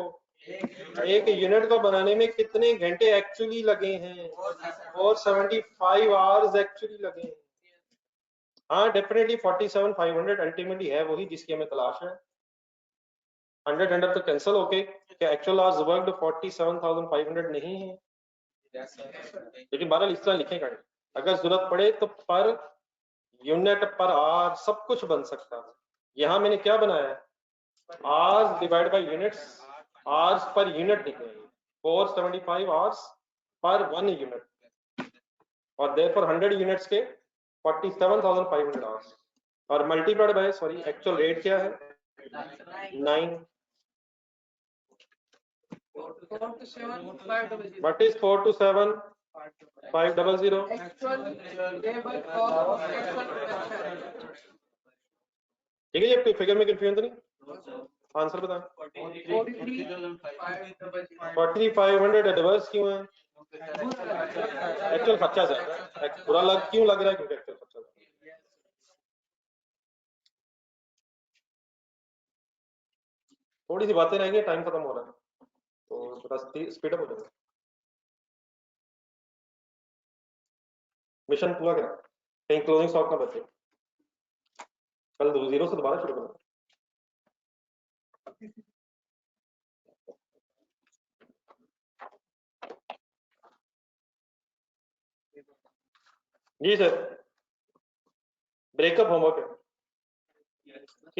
को बनाने में कितने घंटे एक्चुअली लगे हैं? और 75 आवर्स एक्चुअली लगे हैं। हाँ डेफिनेटली 47,500 अल्टीमेटली है वही जिसकी हमें तलाश है। 100 तो कैंसिल होके क्या एक्चुअल आवर्स वर्कड 47,500 नहीं है, लेकिन बहरहाल इस तरह लिखेगा। अगर जरूरत पड़े तो पर यूनिट पर आवर सब कुछ बन सकता है। यहाँ मैंने क्या बनाया है? Hours divide by units. Hours per unit लिखे 475 आवर्स पर 1 यूनिट और देयरफॉर 100 यूनिट्स के 47,500 आवर्स और multiplied by sorry actual rate क्या है? 9। What is 4 to 7? 500. ठीक है, ये फिगर में कंफ्यूजन तो नहीं? आंसर बताएं। 43,500 एडवर्स क्यों है? एक्चुअल खर्चा ज्यादा। बुरा क्यों लग रहा है? क्योंकि एक्चुअल खर्चा ज्यादा। थोड़ी सी बातें रहेंगी, टाइम खत्म हो रहा है तो थोड़ा स्पीड अप हो जाएगा। मिशन पूरा करें, कहीं क्लोजिंग स्टॉक ना बचे। कल 0 से दोबारा शुरू करना। जी सर, ब्रेकअप होमवर्क है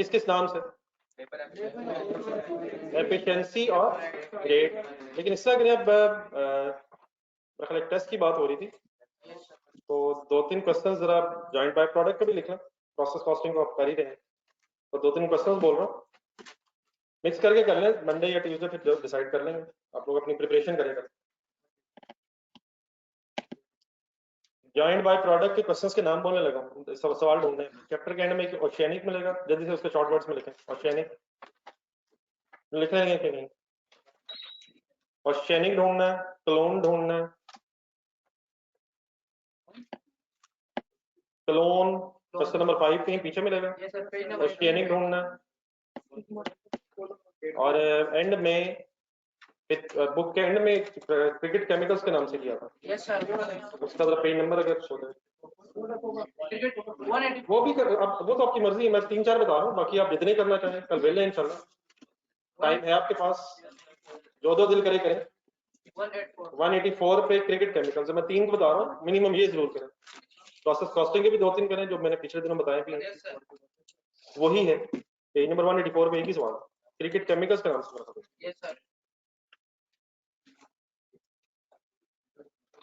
किस नाम से? एफिशिएंसी और रेट। लेकिन इससे अगर अब टेस्ट की बात हो रही थी तो 2-3 क्वेश्चन जरा जॉइंट बाय प्रोडक्ट का भी लिखना। प्रोसेस कॉस्टिंग को आप कर ही रहे हैं तो 2-3 क्वेश्चन बोल रहा हूँ, मिक्स करके कर लें। मंडे या ट्यूसडे फिर डिसाइड कर लेंगे। आप लोग अपनी प्रिपरेशन करेंगे। जॉइंट बाय प्रोडक्ट के क्वेश्चंस के नाम बोलने लगा, सवाल ढूंढने हैं। चैप्टर के एंड में ओशियानिक मिलेगा, जल्दी से उसके शॉर्ट वर्ड्स में लिखें। ओशियानिक लिख लेंगे कि नहीं? ओशियानिक ढूंढना है, क्लोन ढूंढना है। क्लोन क्वेश्चन नंबर 5 कहीं पीछे मिलेगा। ओशियानिक ढूंढना और एंड में बुक के एंड में क्रिकेट केमिकल्स के नाम से किया था। Yes sir. उसका पेज नंबर अगर शो दे वो भी कर, अब वो तो आपकी मर्जी है। मैं 3-4 बता रहा हूँ, बाकी आप जितने करना चाहें। कल वेले इंशाल्लाह टाइम है आपके पास, जो दिल करे करें। 184 पे क्रिकेट केमिकल्स, मैं 3 को बता रहा हूँ, मिनिमम ये जरूर करें। प्रोसेस कॉस्टिंग के भी 2-3 करें जो मैंने पिछले दिनों बताए भी, वही है। पेज नंबर 184 पे एक ही सवाल, क्रिकेट केमिकल्स का नाम से।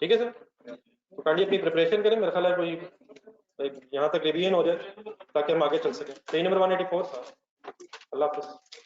ठीक है सर, तो काइंडली अपनी प्रिपरेशन करें, मेरा ख्याल है कोई यहाँ तक रिवीजन हो जाए ताकि हम आगे चल सकें। पेज नंबर 184 था। अल्लाह हाफिज़।